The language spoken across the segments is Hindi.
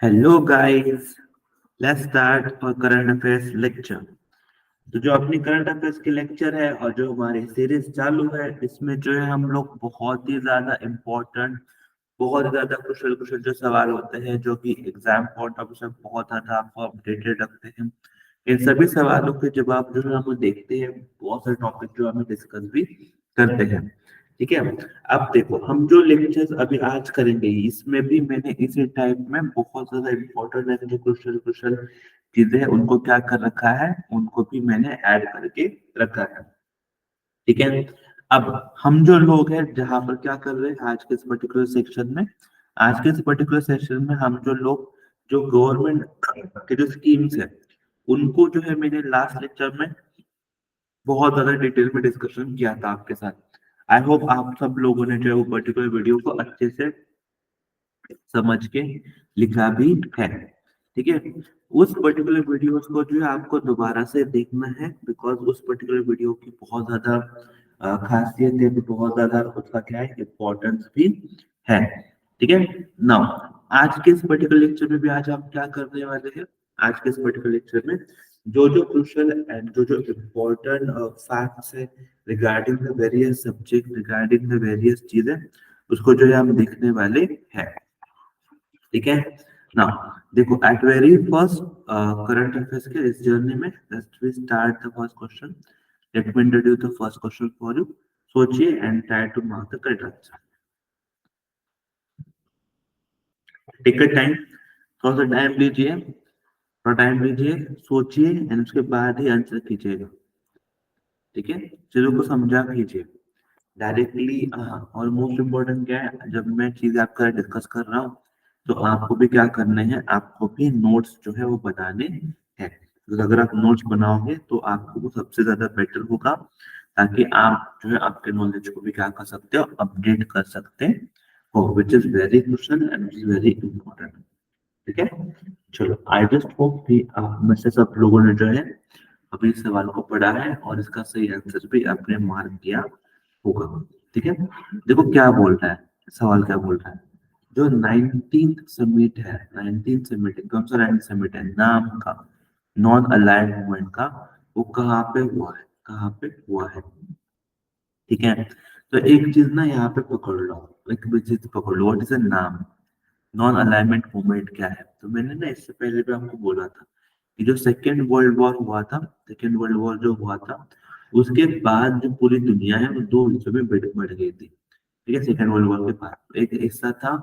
हेलो गाइस, लेट्स स्टार्ट और करंट अफेयर्स लेक्चर। तो जो अपनी करंट अफेयर्स की लेक्चर है और जो हमारी सीरीज चालू है, इसमें जो है हम लोग बहुत ही ज्यादा इम्पोर्टेंट, बहुत ज्यादा कुशल कुशल जो सवाल होते हैं जो कि एग्जाम पॉइंट ऑफ व्यू से बहुत ज्यादा आपको अपडेटेड रखते हैं, इन सभी सवालों के जवाब जो है हम देखते हैं। बहुत सारे टॉपिक जो हमें डिस्कस भी करते हैं। ठीक है, अब देखो हम जो लेक्चर्स अभी आज करेंगे इसमें भी मैंने इसी टाइप में बहुत ज्यादा इम्पोर्टेंट है जो क्रुशियल क्रुशियल चीजें हैं उनको क्या कर रखा है, उनको भी मैंने ऐड करके रखा है। ठीक है, अब हम जो लोग हैं जहां पर क्या कर रहे हैं आज के इस पर्टिकुलर सेक्शन में, आज के इस पर्टिकुलर सेक्शन में हम जो लोग जो गवर्नमेंट के जो स्कीम्स है उनको जो है मैंने लास्ट लेक्चर में बहुत ज्यादा डिटेल में डिस्कशन किया था आपके साथ। आई होप आप सब लोगों ने जो है वो पर्टिकुलर वीडियो को अच्छे से समझ के लिखा भी है। ठीक है, उस पर्टिकुलर वीडियोस को जो है आपको दोबारा से देखना है, बिकॉज उस पर्टिकुलर वीडियो की बहुत ज्यादा खासियत है, तो बहुत ज्यादा उसका क्या है इम्पोर्टेंस भी है। ठीक है, नाउ आज के इस पर्टिकुलर लेक्चर में भी आज हम क्या करने वाले हैं, आज के इस पर्टिकुलर लेक्चर में जो जो क्रूशियल एंड जो जो इम्पोर्टेंट फैक्ट्स है regarding the various subject, regarding the various चीजें, उसको जो है हम देखने वाले हैं। ठीक है, नाउ देखो at very first current affairs के इस जर्नी में let's we start the first question. Let me introduce the first question for you. सोचिए and try to mark the correct answer. Take your time, थोड़ा सा टाइम लीजिए, थोड़ा टाइम लीजिए, सोचिए एंड उसके बाद ही आंसर कीजिएगा। ठीक है, चीजों को समझा कीजिए डायरेक्टली। और मोस्ट इम्पोर्टेंट क्या है, जब मैं चीजें आपका डिस्कस कर रहा हूँ तो आपको भी क्या करने हैं, आपको भी नोट्स जो है वो बनाने हैं। तो अगर आप नोट्स बनाओगे तो आपको वो सबसे ज्यादा बेटर होगा, ताकि आप जो है आपके नॉलेज को भी क्या कर सकते हो, अपडेट कर सकते हो, which is very crucial and which is very important. ठीक है, चलो आई जस्ट होप कि आप में से सब लोगों ने जो है अभी इस सवाल को पढ़ा है और इसका सही आंसर भी आपने मार्क किया होगा। ठीक है, देखो क्या बोल रहा है, सवाल क्या बोल रहा है। जो 19th समिट है, 19th समिट कौन सा 19th समिट है नाम का, नॉन अलाइंड मूवमेंट का, वो कहाँ पे हुआ है, कहाँ पे हुआ है। ठीक है, तो एक चीज ना यहाँ पे पकड़ लो, एक भी चीज पकड़ लो, व्हाट इज नाम, नॉन अलाइनमेंट मूवमेंट क्या है। तो मैंने ना इससे पहले भी आपको बोला था कि जो सेकेंड वर्ल्ड वॉर हुआ था, सेकेंड वर्ल्ड वॉर जो हुआ था उसके बाद जो पूरी दुनिया है वो दो हिस्सों में बढ़ गई थी। ठीक है, सेकेंड वर्ल्ड वॉर के बाद एक हिस्सा था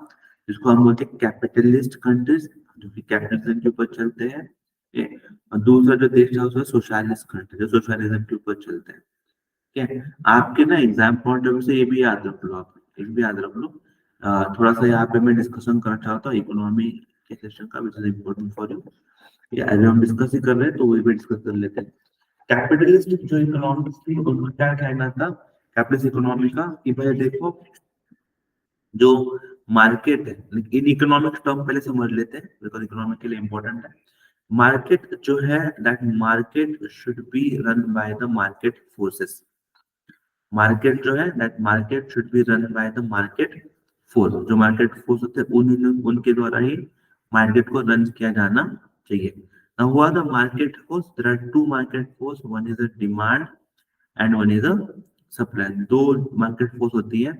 जिसको हम बोलते हैं कैपिटलिस्ट कंट्रीज, जो कि कैपिटलिज्म के ऊपर चलते हैं। ठीक है? और दूसरा जो देश है उसमें सोशलिस्ट कंट्री, जो सोशलिज्म के ऊपर चलते हैं। ठीक है, आपके ना एग्जाम पॉइंट ऑफ व्यू से ये भी याद रख लो, आप एक भी याद रख लो। थोड़ा सा यहाँ पे मैं डिस्कशन करना चाहता हूँ इकोनॉमी के सेक्शन का, which is important for you. As हम डिस्कस ही कर रहे हैं तो वही भी डिस्कस कर लेते हैं। कैपिटलिस्ट जो इकोनॉमिक्स थी उनका क्या कहना था, कैपिटलिस्ट इकोनॉमी का, कि भाई देखो जो मार्केट है, इन इकोनॉमिक्स टर्म पहले समझ लेते हैं बिकॉज इकोनॉमिक के लिए इंपॉर्टेंट है। मार्केट जो है, that market should be run by the market forces. Market जो है, that market should be run by the market force. जो मार्केट फोर्स होते हैं उनके द्वारा ही मार्केट को रन किया जाना चाहिए। Now, who are the market force? There are two market force. One is a demand and one is a supply. दो मार्केट फोर्स होती है।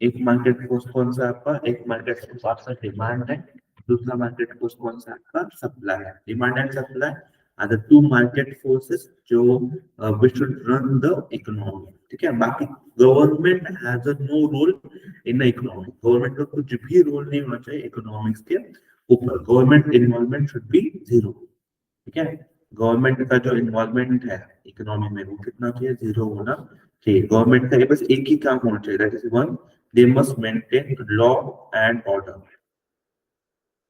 एक मार्केट फोर्स कौन सा आपका, एक मार्केट फोर्स आपका डिमांड है, दूसरा मार्केट फोर्स कौन सा आपका सप्लाई है। Demand and supply are the two market forces जो which should run the economy। ठीक है, बाकी government has a no role in the economy. Government का कुछ भी रोल नहीं होना चाहिए इकोनॉमिक्स के ऊपर। Government involvement should be zero. ठीक है, गवर्नमेंट का जो इन्वॉल्वमेंट है इकोनॉमी में वो कितना चाहिए, जीरो होना चाहिए। गवर्नमेंट का ये बस एक ही काम होना चाहिए, that is one, they must maintain law and order.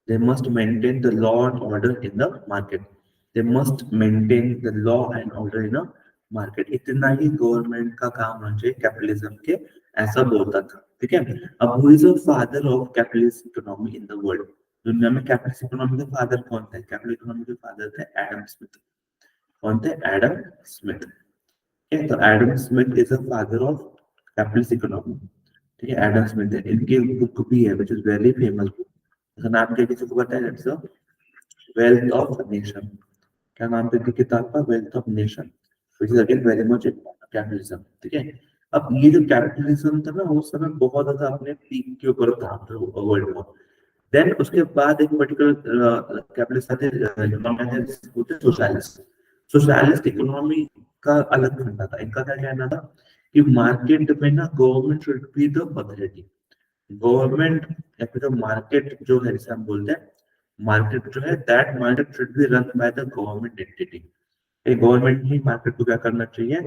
They must maintain the law and order in the market. They must maintain the law and order in a market. इतना ही गवर्नमेंट का काम होना चाहिए कैपिटलिज्म के, ऐसा बोलता था। ठीक है, अब who is the father of capitalist economy in the world. दुनिया में कैपिटलिस्ट इकोनॉमी के फादर कौन थे, कैपिटलिस्ट इकोनॉमी के फादर थे एडम स्मिथ। कौन थे, एडम स्मिथ। ठीक है, तो Adam Smith is the father of capitalist economy. ठीक है, एडम स्मिथ है, इनकी बुक भी है which is very famous book. नाम क्या किसी को पता है? It's wealth of nation. क्या नाम था किताब का? Wealth of nation, which is again very much capitalism. ठीक है, अब ये जो कैपिटलिज्म था ना उस समय बहुत ज्यादा अपने पीक के ऊपर था वर्ल्ड में। देन उसके बाद एक पर्टिकुलर कैपिटलिस्ट आते हैं सोशलिस्ट। सोशलिस्ट इकोनॉमी का अलग फंडा था। इनका क्या कहना था कि मार्केट में ना government should be the authority. Government या फिर जो मार्केट जो है जिसे हम बोलते हैं मार्केट जो है, that market should be run by the government entity. Government ही मार्केट को क्या करना चाहिए?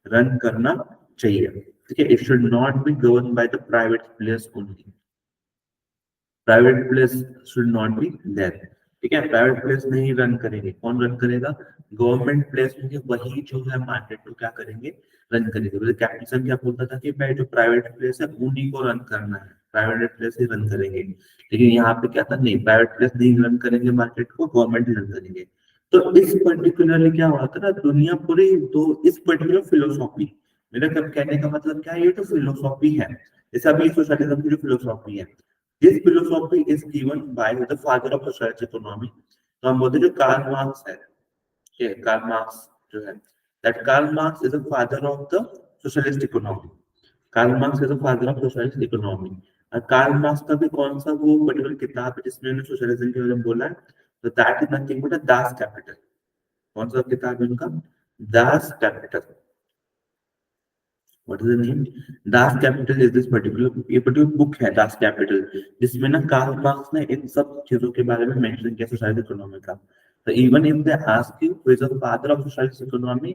रन करना चाहिए। ठीक है, it should not be govern by the private players only. Private places should not be there. ठीक है, प्राइवेट प्लेस नहीं रन करेंगे, कौन रन करेगा? गवर्नमेंट प्लेस होंगे, वही जो है मार्केट को क्या करेंगे? रन करेंगे। मतलब कैपिटलिज्म क्या बोलता था कि भाई जो प्राइवेट प्लेस है उन्हीं को रन करना है, प्राइवेट प्लेस ही रन करेंगे। लेकिन यहाँ पे क्या था? नहीं, प्राइवेट प्लेस नहीं रन करेंगे मार्केट को, गवर्नमेंट ही रन करेंगे। तो इस पर्टिकुलरली क्या हुआ था ना, दुनिया पूरी तो इस पर्टिकुलर फिलोसॉफी, मेरा कब कहने का मतलब क्या है, ये तो फिलोसॉफी है। जैसे अभी सोशलिज्म की जो फिलोसॉफी है, this philosophy is given by the father of socialist economy। तो हम बोलते हैं जो कार्ल मार्क्स है, ये कार्ल मार्क्स जो है, that Karl Marx is the father of the socialist economy। Karl Marx is the father of socialist economy। और कार्ल मार्क्स का भी कौन सा वो पर्टिकुलर किताब है जिसमें उन्होंने सोशलिज्म के बारे में बोला है? तो that is nothing but Das Kapital. कौन सा किताब है उनका? Das Kapital. What is the name? Das Capital is this particular, ये particular book है Das Capital, जिसमें ना कार्ल मार्क्स ने इन सब चीजों के बारे में मेंशन किया सोशलिस्ट इकोनॉमी का। तो even if they ask you who is the father of socialist economy,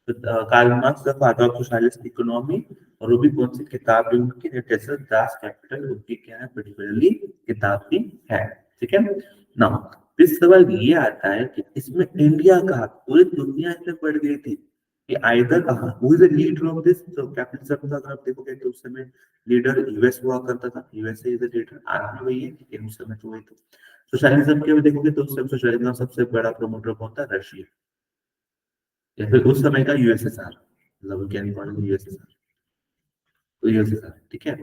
तो Karl Marx the father of socialist economy. और वो भी कौन सी किताब है उनकी? जैसे दास कैपिटल उनकी क्या है पर्टिकुलरली किताब की है। ठीक है, नाउ इस सवाल ये आता है कि इसमें इंडिया का, पूरी दुनिया इसमें पड़ गई थी कि either who is the leader of this. तो कैपिटलिज्म का अगर आप देखोगे तो उस समय लीडर यूएस हुआ करता था, यूएसए इज द लीडर, आज भी वही है लेकिन उस समय तो वही था। सोशलिज्म के भी देखोगे तो उस समय सोशलिज्म का सबसे बड़ा प्रमोटर कौन था? रशिया, या फिर उस समय का यूएसएसआर, मतलब कैन कॉल यूएसएसआर, तो यूएसएसआर। ठीक है,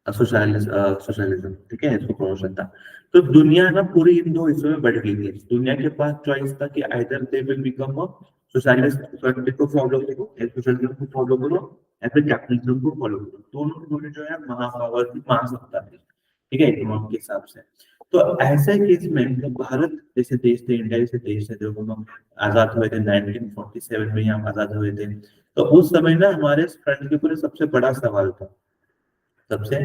सोशलिज्म। ठीक है, इसको प्रमोशन था। तो दुनिया ना पूरी इन दो हिस्सों में बढ़ गई थी। दुनिया के पास चॉइस था कि either they will become a socialist को फॉलो करो, सोशलिज्म को फॉलो करो, या फिर कैपिटलिज्म को फॉलो करो। दोनों दोनों जो है महापावर थी, महासत्ता थी। ठीक है, इकोनॉमी के हिसाब से। तो ऐसे केस में जब भारत जैसे देश थे, इंडिया जैसे देश थे, जब हम आजाद हुए थे 1947 में, हम आजाद हुए थे, तो उस समय ना हमारे फ्रंट के ऊपर सबसे बड़ा सवाल था, सबसे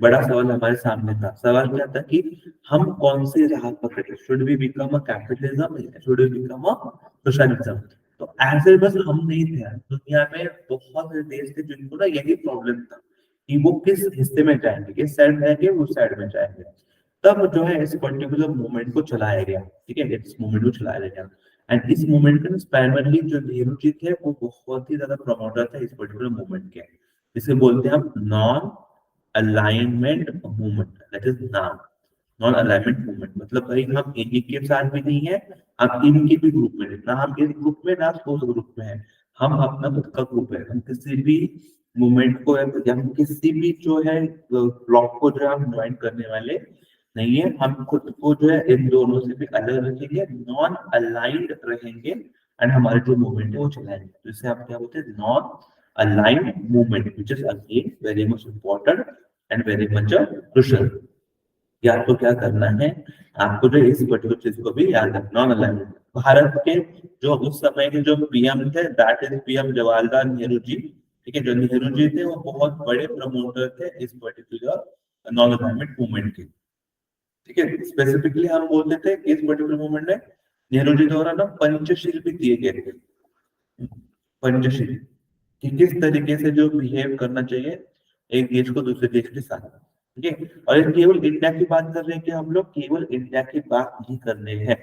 बड़ा सवाल हमारे सामने था। सवाल क्या था कि हम कौन सी राह पकड़े? Should we become a capitalism, should we become a socialism? तो ऐसे बस हम नहीं थे, दुनिया में बहुत से देश थे जिनको ना यही प्रॉब्लम था कि वो किस हिस्से में जाएंगे, किस साइड जाएंगे, उस साइड में जाएंगे। तब जो है इस पर्टिकुलर मूवमेंट को चलाया गया। ठीक है, इस मूवमेंट को चलाया गया। एंड इस मूवमेंट का प्राइमरली जो नेहरू जी थे वो बहुत ही ज्यादा प्रमोटर थे इस पर्टिकुलर मूवमेंट के। इसे बोलते हैं हम non alignment movement, that is नाम नॉन अलाइनमेंट मूवमेंट। मतलब भाई हम इन्हीं के साथ भी नहीं है, हम इनके भी ग्रुप में नहीं, ना हम इस ग्रुप में ना उस ग्रुप में है। हम अपना खुद का ग्रुप है, हम किसी भी मूवमेंट को या हम किसी भी जो है ब्लॉक को जो है हम ज्वाइन करने वाले नहीं है। हम खुद को जो है इन दोनों से भी अलग रखेंगे, नॉन अलाइंड रहेंगे, एंड हमारे जो मूवमेंट है वो चलाएंगे। तो इसे आप क्या बोलते हैं? Non aligned movement, which is again very much important and very much crucial. या तो क्या करना है आपको, जो इस पर्टिकुलर चीज को भी याद रखना, नॉन अलाइनमेंट। भारत के जो उस समय के जो पीएम थे, that is PM Jawaharlal Nehru ji. ठीक है, जो नेहरू जी थे वो बहुत बड़े प्रमोटर थे इस पर्टिकुलर नॉन अलाइनमेंट मूवमेंट के। ठीक है, स्पेसिफिकली हम बोलते थे कि इस पर्टिकुलर मूवमेंट में नेहरू जी द्वारा ना पंचशील भी दिए गए थे। पंचशील कि किस तरीके से जो बिहेव करना चाहिए एक देश को दूसरे देश के साथ। ठीक है, और ये केवल इंडिया की बात कर रहे हैं कि हम लोग केवल इंडिया की बात नहीं कर रहे हैं,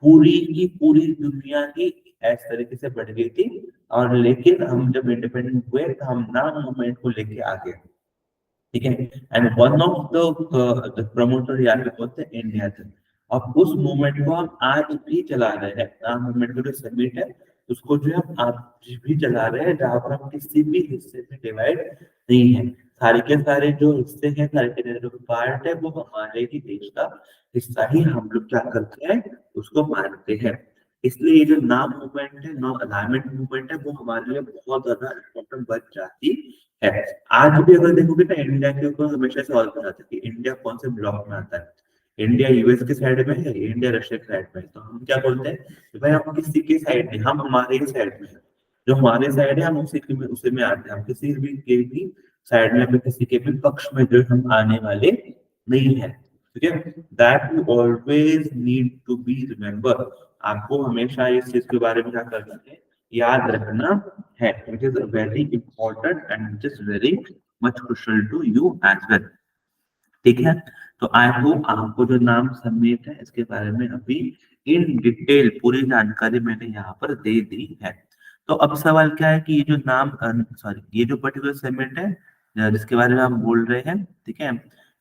पूरी की पूरी दुनिया ही इस तरीके से बढ़ गई थी। और लेकिन हम जब इंडिपेंडेंट हुए तो हम ना मूवमेंट को लेके आ गए। ठीक है, and one of the promoter या फिर बोलते हैं इंडिया थे। अब उस मूवमेंट को हम आज भी चला रहे हैं, ना मूवमेंट का जो समिट है उसको जो है हम आज भी चला रहे हैं, जहां पर हम किसी भी हिस्से में डिवाइड नहीं है। सारे के सारे जो हिस्से हैं, सारे के सारे जो पार्ट है, वो हमारे ही देश का हिस्सा ही हम लोग क्या करते हैं, उसको मानते हैं। इसलिए ये जो नाम मूवमेंट है, नाम अलाइनमेंट मूवमेंट है, वो हमारे लिए बहुत ज्यादा इम्पोर्टेंट बन जाती है। आज भी अगर देखोगे ना, इंडिया के ऊपर हमेशा सवाल पूछा जाता है कि इंडिया कौन से ब्लॉक में आता है, इंडिया यूएस के साइड में है, इंडिया रशिया के साइड में है। तो हम क्या बोलते हैं कि भाई हम किसी के साइड नहीं, हम हमारे ही साइड में है। जो हमारे साइड है हम उसी में आते हैं, हम किसी भी साइड में पे किसी के भी पक्ष में जो हम आने वाले नहीं है। ठीक है, that you always need to be remember. आपको हमेशा इस चीज के बारे में क्या करना है, याद रखना है। It is very important and it is very much crucial to you as well. ठीक है, तो आई होप आपको जो नाम समेत है इसके बारे में अभी इन डिटेल पूरी जानकारी मैंने यहाँ पर दे दी है। तो अब सवाल क्या है कि ये जो नाम सॉरी ये जो पर्टिकुलर समिट है जिसके बारे में हम बोल रहे हैं, ठीक है,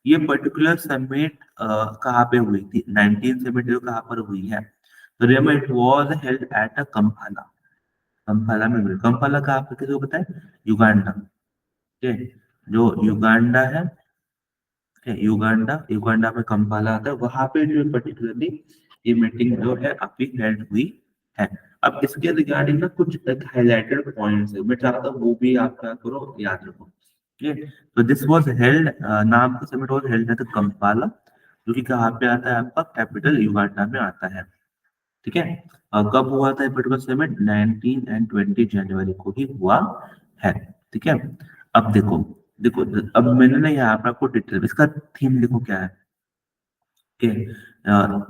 ये पर्टिकुलर समिट कहाँ पे हुई थी, 1972 जो कहाँ पर हुई है। तो remember it was held at a Kampala. Kampala में हुई। कंपाला कहाँ पे, किसी को पता है? युगांडा। ठीक है, जो युगांडा है, युगांडा, युगांडा में कंपाला आता है, वहां पे जो पर्टिकुलरली ये मीटिंग जो है अभी हेल्ड हुई है। अब इसके रिगार्डिंग ना कुछ हाईलाइटेड पॉइंट्स है, मैं चाहता हूँ वो भी आप क्या करो, याद रखो। ठीक है, तो दिस वाज हेल्ड, नाम का summit was held at Kampala, जो कि कहाँ पे आता है, आपका कैपिटल युगांडा में आता है। ठीक है, कब हुआ था ये पर्टिकुलर समिट? 19 एंड 20 जनवरी को ही हुआ है। ठीक है, अब देखो, देखो अब मैंने ना यहाँ पर आपको डिटेल, इसका थीम देखो क्या है। Okay,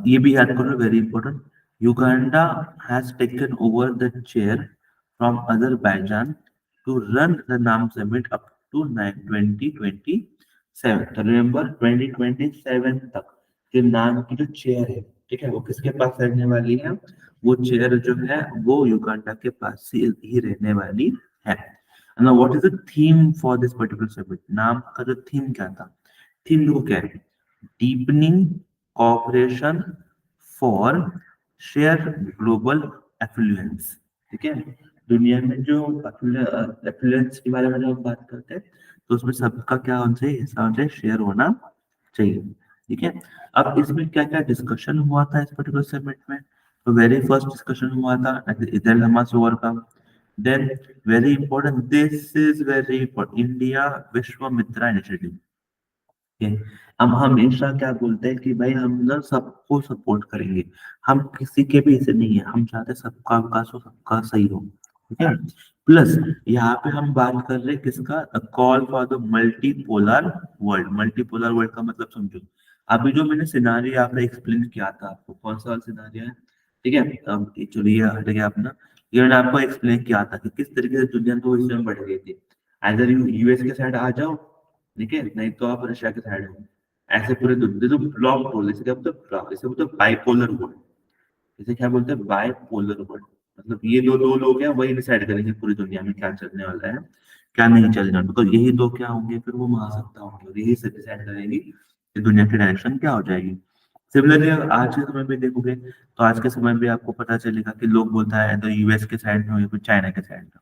ये भी याद करो, very important. Uganda has taken over the chair from Azerbaijan to run the NAM summit up to 2027। तो रिमेंबर 2027 तक जो नाम की जो चेयर है, ठीक है, वो किसके पास रहने वाली है? वो चेयर जो है वो युगांडा के पास ही रहने वाली है। Now, what is the theme for this particular summit? नाम का जो थीम क्या था? थीम देखो क्या है, deepening cooperation for share global affluence। ठीक है, दुनिया में जो affluence के बारे में जब हम बात करते हैं, तो उसमें सबका क्या होना चाहिए, हिस्सा होना चाहिए, शेयर होना चाहिए। ठीक है, अब इसमें क्या क्या डिस्कशन हुआ था इस पर्टिकुलर समिट में? तो वेरी फर्स्ट डिस्कशन हुआ था इधर हमासोवर का। Then very important, this is very important, India Vishwamitra initiative. ठीक है, हम हमेशा क्या बोलते हैं कि भाई हम ना सबको सपोर्ट करेंगे, हम किसी के भी ऐसे नहीं है, हम चाहते हैं सबका विकास हो, सबका सही हो। ठीक है, प्लस यहाँ पे हम बात कर रहे हैं किसका, call for the multipolar world. Multipolar world का मतलब समझो, अभी जो मैंने सिनारियो यहाँ पे एक्सप्लेन किया था आपको, कौन सा सिनारियो है? ठीक है, अब चलिए हट गया अपना, ये मैंने आपको एक्सप्लेन किया था कि किस तरीके से दुनिया दो हिस्से में बढ़ गई थी। इधर यूएस के साइड आ जाओ, ठीक है, नहीं तो आप रशिया के साइड हो। ऐसे पूरे दुनिया तो ब्लॉक बोल, इसे क्या बोलते हैं, ब्लॉक, इसे बोलते हैं बाइपोलर वर्ल्ड। इसे क्या बोलते हैं, बाइपोलर वर्ल्ड। मतलब ये दो दो लोग हैं, वही डिसाइड करेंगे पूरी दुनिया में क्या चलने वाला है, क्या नहीं चलना। बिकॉज यही दो क्या होंगे, फिर वो महासत्ता होंगे और यही से डिसाइड करेंगे कि दुनिया की डायरेक्शन क्या हो जाएगी। सिमिलरली आज के समय में देखोगे तो आज के समय में आपको पता चलेगा कि लोग बोलता है तो यूएस के साइड में हो या फिर चाइना के साइड में।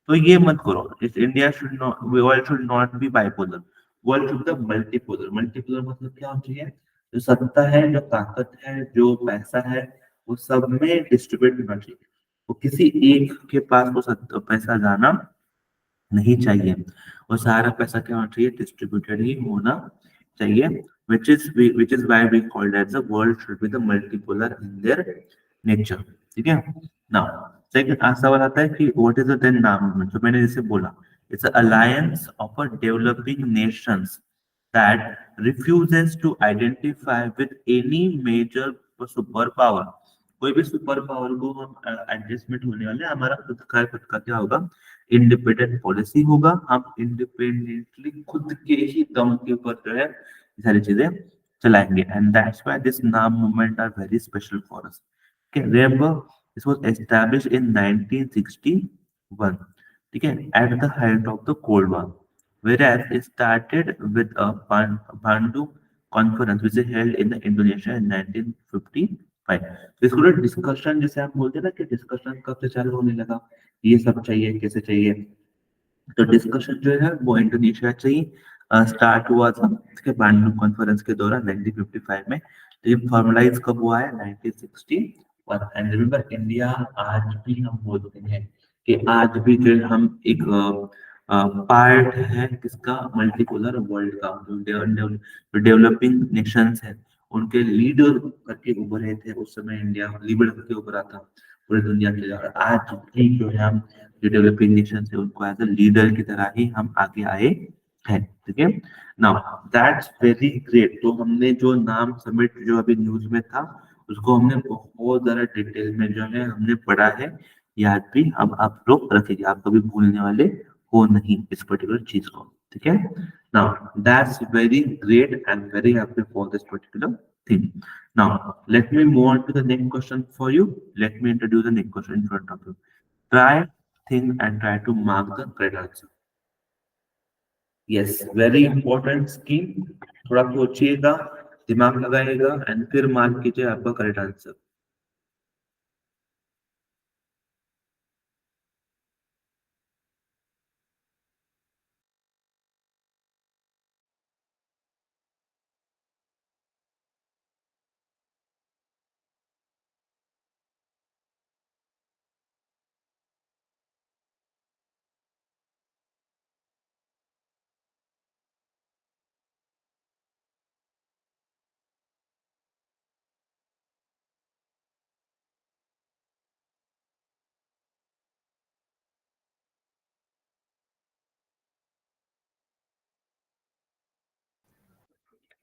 तो ये मत करो, इस India should not, world should not B bipolar, world should be multipolar. Multipolar मतलब क्या होना चाहिए, जो सत्ता है, जो ताकत है, जो पैसा है, वो सब में डिस्ट्रीब्यूट होना चाहिए। वो किसी एक के पास वो पैसा जाना नहीं चाहिए, और सारा पैसा क्या होना चाहिए, डिस्ट्रीब्यूटेड ही होना चाहिए। which is why we called as the world should be the multipolar in their nature। ठीक है, now सेकंड सवाल आता है कि व्हाट इज द देन नाम मूवमेंट। तो मैंने जैसे बोला, it's alliance of a developing Nations that refuses to identify with any major super power. कोई भी सुपर पावर को हम एडजस्टमेंट होने वाले, हमारा खुद का क्या होगा, इंडिपेंडेंट पॉलिसी होगा। हम इंडिपेंडेंटली खुद के ही दम के ऊपर जो है ये सारी चीजें चलाएंगे, and that's why this NAM movement are very special for us. Remember this was established in 1961। ठीक है, at the height of the cold war, whereas it started with a Bandung conference which is held in Indonesia in 1955। तो इसको डिस्कशन जैसे आप बोलते हैं ना कि डिस्कशन कब से चालू होने लगा, ये सब चाहिए, कैसे चाहिए, तो डिस्कशन जो है वो इंडोनेशिया से ही स्टार्ट हुआ था, इसके बैंडलूर कॉन्फ्रेंस के दौरान 1955 में। तो ये फॉर्मलाइज कब हुआ है? 1961। एंड रिमेंबर, इंडिया आज भी हम बोलते हैं कि आज भी जो है हम एक पार्ट है किसका? मल्टीपोलर वर्ल्ड का। जो डेवलपिंग नेशंस है उनके लीडर करके उभरे थे उस समय, इंडिया लीडर करके उभरा था पूरी दुनिया के लिए। और आज भी जो है हम जो डेवलपिंग नेशन है उनको एज अ लीडर की तरह ही हम आगे आए हैं। ठीक है, नाउ दैट्स वेरी ग्रेट। तो हमने जो नाम समिट जो अभी न्यूज में था उसको हमने बहुत ज्यादा डिटेल में जो है हमने पढ़ा है, याद भी। अब आप लोग रखिए, आप कभी भूलने वाले हो नहीं इस पर्टिकुलर चीज को। ठीक है, now that's very great and very happy for this particular thing. Now, let me move on to the next question for you. Let me introduce the next question in front of you. Try, think, and try to mark the correct answer. Yes, very important scheme. थोड़ा सोचिएगा, दिमाग लगाइएगा एंड फिर मार्क कीजिए आपका correct answer.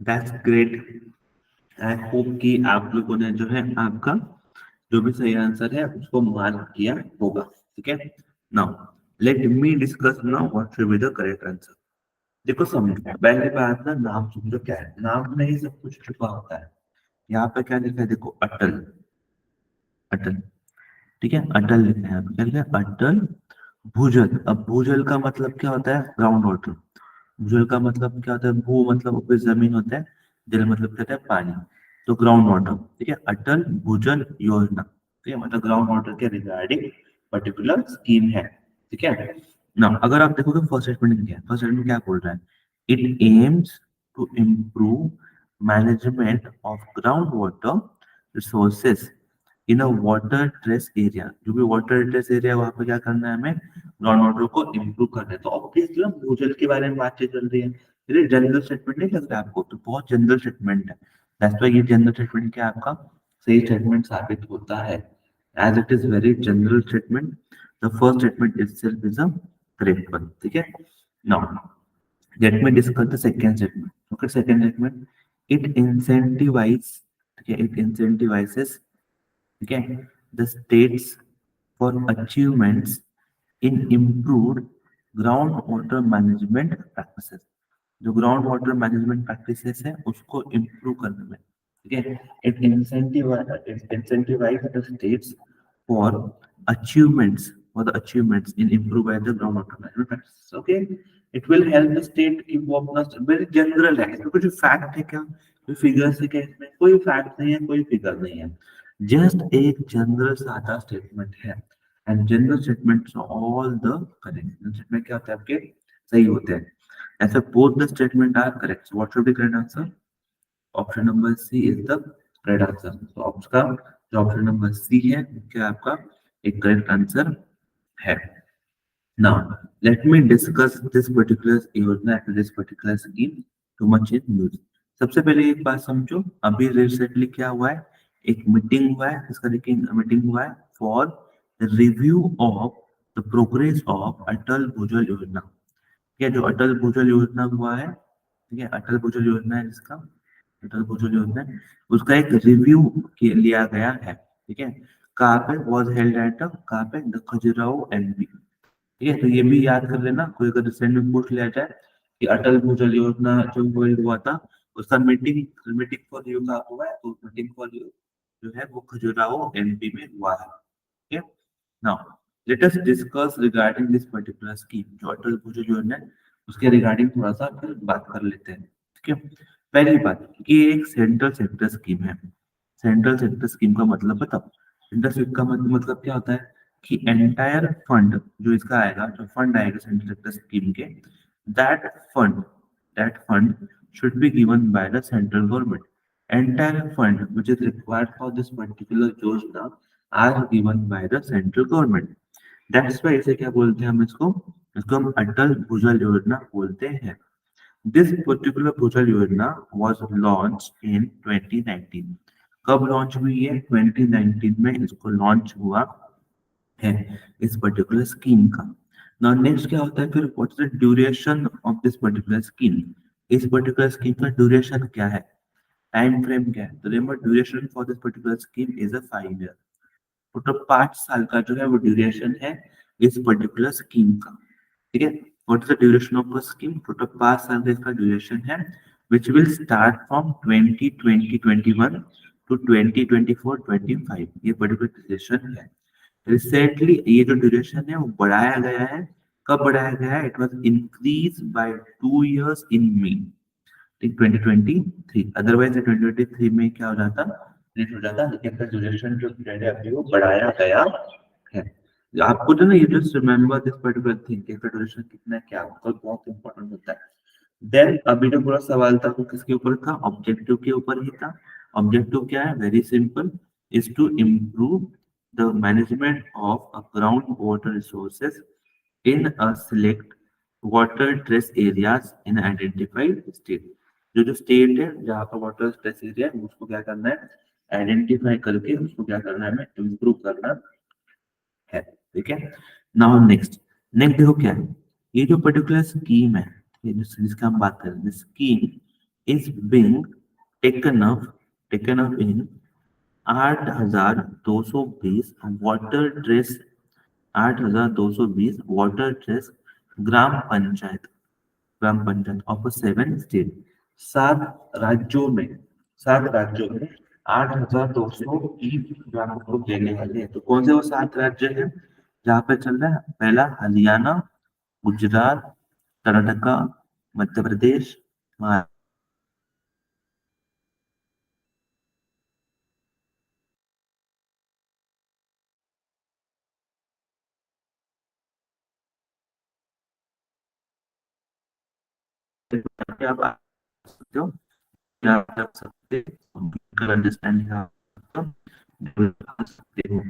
That's great. I hope कि आप लोगों ने जो है आपका जो भी सही आंसर है उसको मार्क किया होगा। ठीक है, now let me discuss now what should be the correct answer. देखो समझो, पहली बात ना, नाम समझो क्या है। नाम में ही सब कुछ छुपा होता है। यहाँ पे क्या लिखा है? देखो, अटल। अटल, ठीक है, अटल लिखा है। यहाँ पे क्या लिखा है? अटल भूजल। अब भूजल का मतलब क्या होता है? Ground water. भूजल का मतलब क्या होता है? भू मतलब ऊपर जमीन होता है, जल मतलब क्या होता है? पानी। तो ग्राउंड वाटर, ठीक है, अटल भूजल योजना, ठीक है, मतलब ग्राउंड वाटर के रिगार्डिंग पर्टिकुलर स्कीम है। ठीक है ना, अगर आप देखोगे फर्स्ट स्टेटमेंट क्या है? फर्स्ट स्टेटमेंट क्या बोल रहा है? It aims to improve management of ground water resources in a water stress area. जो भी वाटर ट्रेस एरिया वहां पे क्या करना है? हमें ग्राउंड वाटर को इम्प्रूव करना है। तो ऑब्वियसली हम भूजल के बारे में बातचीत चल रही है। ये जनरल स्टेटमेंट नहीं लग रहा है आपको? तो बहुत जनरल स्टेटमेंट है। दैट्स व्हाई ये जनरल स्टेटमेंट क्या आपका सही स्टेटमेंट साबित होता है। As it is very general statement, the first statement itself is a correct one. ठीक है, now let me discuss the second statement. Okay, second statement, it incentivizes, okay, it incentivizes, okay, the states for achievements in improved groundwater management practices। जो ग्राउंड वाटर मैनेजमेंट प्रैक्टिसेस है उसको इम्प्रूव करने में। ठीक है, it incentivize the states for achievements, for the achievements in improve the ground water management practices. Okay, it will help the state कि वो अपना, वेरी जनरल है, इसमें कुछ फैक्ट है क्या? कोई फिगर्स है क्या? इसमें कोई फैक्ट नहीं है, कोई फिगर नहीं है, जस्ट एक जनरल सादा स्टेटमेंट है। And general statements all the correct, statement क्या होते हैं आपके? सही होते हैं। And so both the statement are correct. So what should be correct answer? Option number C is the correct answer. So आपका जो ऑप्शन नंबर सी है क्या आपका एक करेक्ट आंसर है। Now let me discuss this particular योजना, this particular scheme too much in use। सबसे पहले एक बात समझो, अभी रिसेंटली क्या हुआ है? एक मीटिंग हुआ है, इसका देखिए मीटिंग हुआ है for review of the progress of Atal Bhujal Yojana. ठीक है, जो अटल भूजल योजना हुआ है, ठीक है, अटल भूजल योजना है जिसका, अटल भूजल योजना है, उसका एक रिव्यू लिया गया है। ठीक है, कहाँ पे? वॉज हेल्ड एट, कहाँ पे? The Khajuraho MP. ठीक है, तो ये भी याद कर लेना, कोई अगर रिसेंट में पूछ लिया जाए कि अटल भूजल योजना जो हुआ था उसका मीटिंग मीटिंग फॉर रिव्यू कहाँ हुआ है? तो मीटिंग फॉर रिव्यू जो है वो खजुराहो एमपी में हुआ है। ठीक है, now let us discuss regarding this particular scheme. जो अटल भूजल योजना है उसके रिगार्डिंग थोड़ा सा फिर बात कर लेते हैं। ठीक है, पहली बात कि ये एक सेंट्रल सेक्टर स्कीम है। सेंट्रल सेक्टर स्कीम का मतलब बताओ। सेंट्रल सेक्टर का मतलब क्या होता है कि एंटायर फंड जो इसका आएगा, जो फंड आएगा सेंट्रल सेक्टर स्कीम के, that fund that fund should be given by the central government. Entire fund which is required for this particular Yojana are given by the central government. That's why इसे क्या बोलते हैं हम इसको हम अटल भुजल योजना बोलते हैं. This particular Bhujal Yojana was launched in 2019. कब लॉन्च हुई है? 2019 में इसको लॉन्च हुआ है इस पर्टिकुलर स्कीम का. नाउ नेक्स्ट क्या होता है फिर? What is the duration of this particular scheme? इस पर्टिकुलर स्कीम का ड्यूरेशन क्या है, टाइम फ्रेम क्या है? तो remember duration for this particular scheme is a 5 year. Total 5 साल का जो है वो ड्यूरेशन है इस पर्टिकुलर स्कीम का. ठीक है, what is the duration of the scheme? Total 5 साल का इसका ड्यूरेशन है which will start from 2020-21 to 2024-25. ये पर्टिकुलर ड्यूरेशन है. रिसेंटली ये जो ड्यूरेशन है वो बढ़ाया गया है. कब बढ़ाया गया है? It was increase by 2 years in May, ठीक, 2023. अदरवाइज 2023 में क्या हो जाता? लेट हो जाता, लेकिन ड्यूरेशन जो पीरियड है अभी वो बढ़ाया गया है. आपको जो ना ये just remember this particular thing कि ड्यूरेशन कितना है, क्या होगा, बहुत इंपॉर्टेंट होता है. देन अभी जो पूरा सवाल था वो किसके ऊपर था? ऑब्जेक्टिव के ऊपर ही था. ऑब्जेक्टिव क्या है? Very simple, is to improve the management of ground water resources in a select water stress areas in identified state. जो स्टेट है जहाँ पर वाटर स्ट्रेस एरिया है उसको क्या करना है? आइडेंटिफाई करके उसको क्या करना है? हमें इम्प्रूव करना है. ठीक है. नाउ नेक्स्ट देखो क्या है. ये जो पर्टिकुलर स्कीम है, ये जिसका हम बात कर रहे हैं, scheme is being taken up in 8,220 water trace 8,220 water trace gram panchayat of 7 state. 7 राज्यों में 8,220 ग्राम को देने वाले हैं. तो कौन से वो 7 राज्य हैं जहाँ पे चल रहा है? पहला हरियाणा, गुजरात, कर्नाटका, मध्य प्रदेश, महाराष्ट्र. आप आ सकते हो, क्या आप कर सकते हो, अंडरस्टैंडिंग आप आ सकते हो.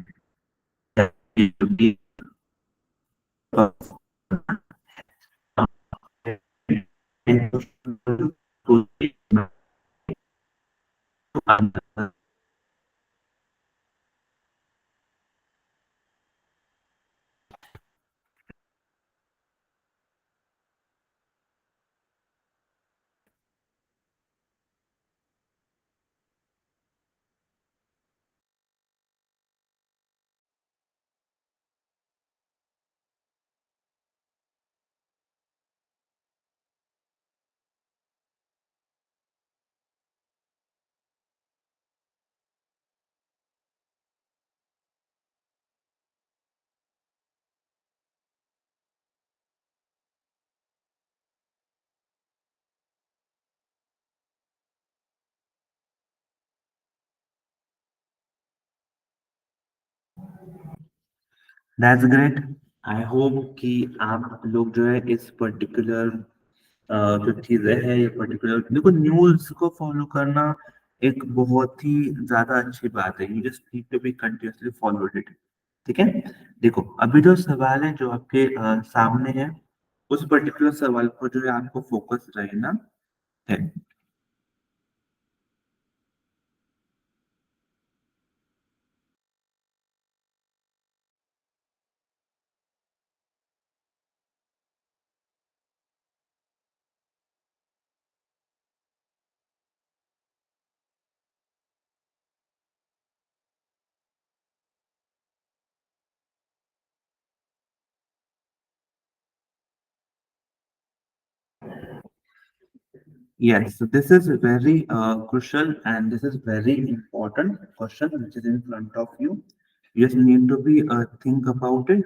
That's great. आई होप कि आप लोग जो है इस पर्टिकुलर जो चीजें है, ये पर्टिकुलर देखो, न्यूज को फॉलो करना एक बहुत ही ज्यादा अच्छी बात है. You just need to be continuously followed it. ठीक है. देखो अभी जो सवाल है जो आपके सामने है, उस पर्टिकुलर सवाल को जो है आपको फोकस रहना है. Yes, so this is very crucial and this is very important question which is in front of you. You just need to be think about it.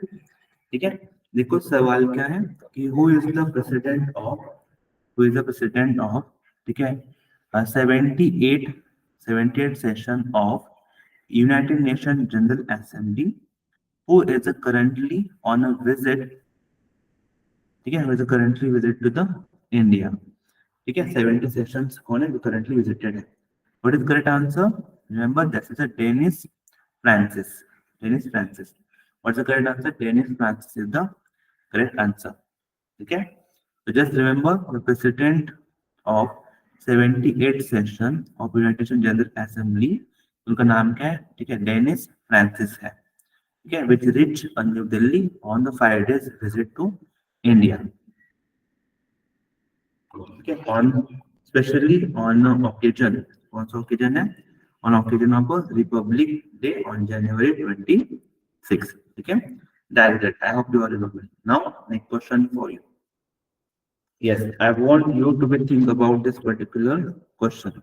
ठीक है. देखो सवाल क्या है कि who is the president of, ठीक है, 78 session of United Nation General assembly who is currently on a visit, ठीक है, who is currently visit to the India, ठीक है, 70 सेशंस कौन है जो करंटली विजिटेड है? What is correct answer? Remember this is a Dennis Francis, Dennis Francis. What's the correct answer? Dennis Francis is the correct answer, ठीक है। तो just remember the president of 78 session of United Nation General Assembly, उनका नाम क्या है? ठीक है, डेनिस फ्रांसिस है, ठीक है, which reached New Delhi on the 5 days visit to India. Okay, on especially on occasion, कौन सा occasion है? On occasion of Republic Day on January 26. ठीक है, that's it. I hope you are able. Now, next question for you. Yes, I want you to be think about this particular question.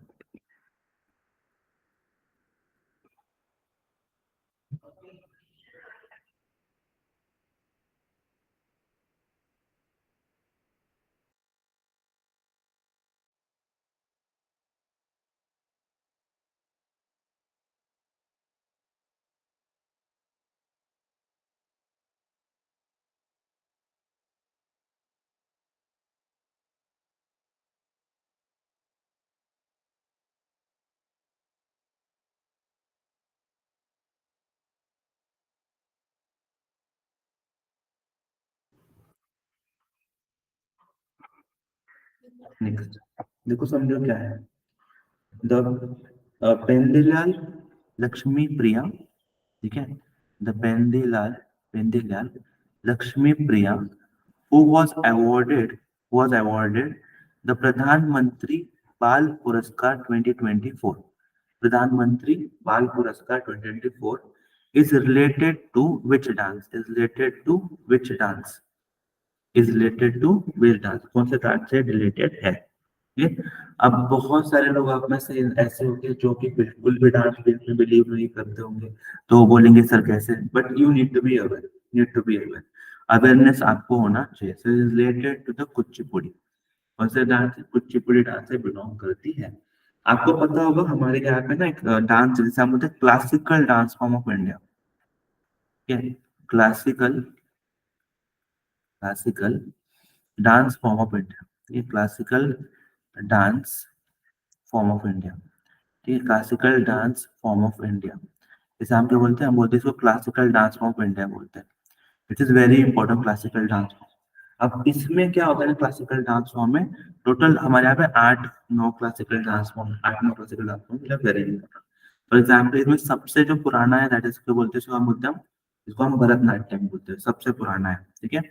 Next, देखो समझो क्या है? The पेंदीलाल लक्ष्मी प्रिया, ठीक है, the Pendyala Lakshmi Priya who was awarded the प्रधानमंत्री बाल पुरस्कार 2024, प्रधानमंत्री बाल पुरस्कार 2024 is related to which dance? Is related to which dance? Is related to which dance? कौन से डांस से रिलेटेड है? ठीक है, अब बहुत सारे लोग आप में से ऐसे होंगे जो कि बिल्कुल भी डांस में बिलीव नहीं करते होंगे, तो वो बोलेंगे सर कैसे? But you need to be aware, need to be aware, awareness आपको होना चाहिए। So related to the Kuchipudi, कौन से डांस? कुचिपुड़ी डांस से बिलोंग करती है। आपको पता होगा हमारे यहाँ पे ना एक डांस जिसे हम बोलते हैं classical dance form of India, ठीक है, classical classical dance form of India, ये classical dance form of India, ठीक है, classical dance form of India, जैसे हम क्या बोलते हैं? हम बोलते हैं इसको classical dance form of India बोलते हैं। It is very important classical dance form. अब इसमें क्या होता है क्लासिकल डांस फॉर्म में? टोटल हमारे यहाँ पे 8-9 classical dance form, 8-9 classical dance form very important. For example इसमें सबसे जो पुराना है दैट इज बोलते हैं इसको हम बोलते हैं, इसको हम भरतनाट्यम बोलते हैं, सबसे पुराना है, ठीक है।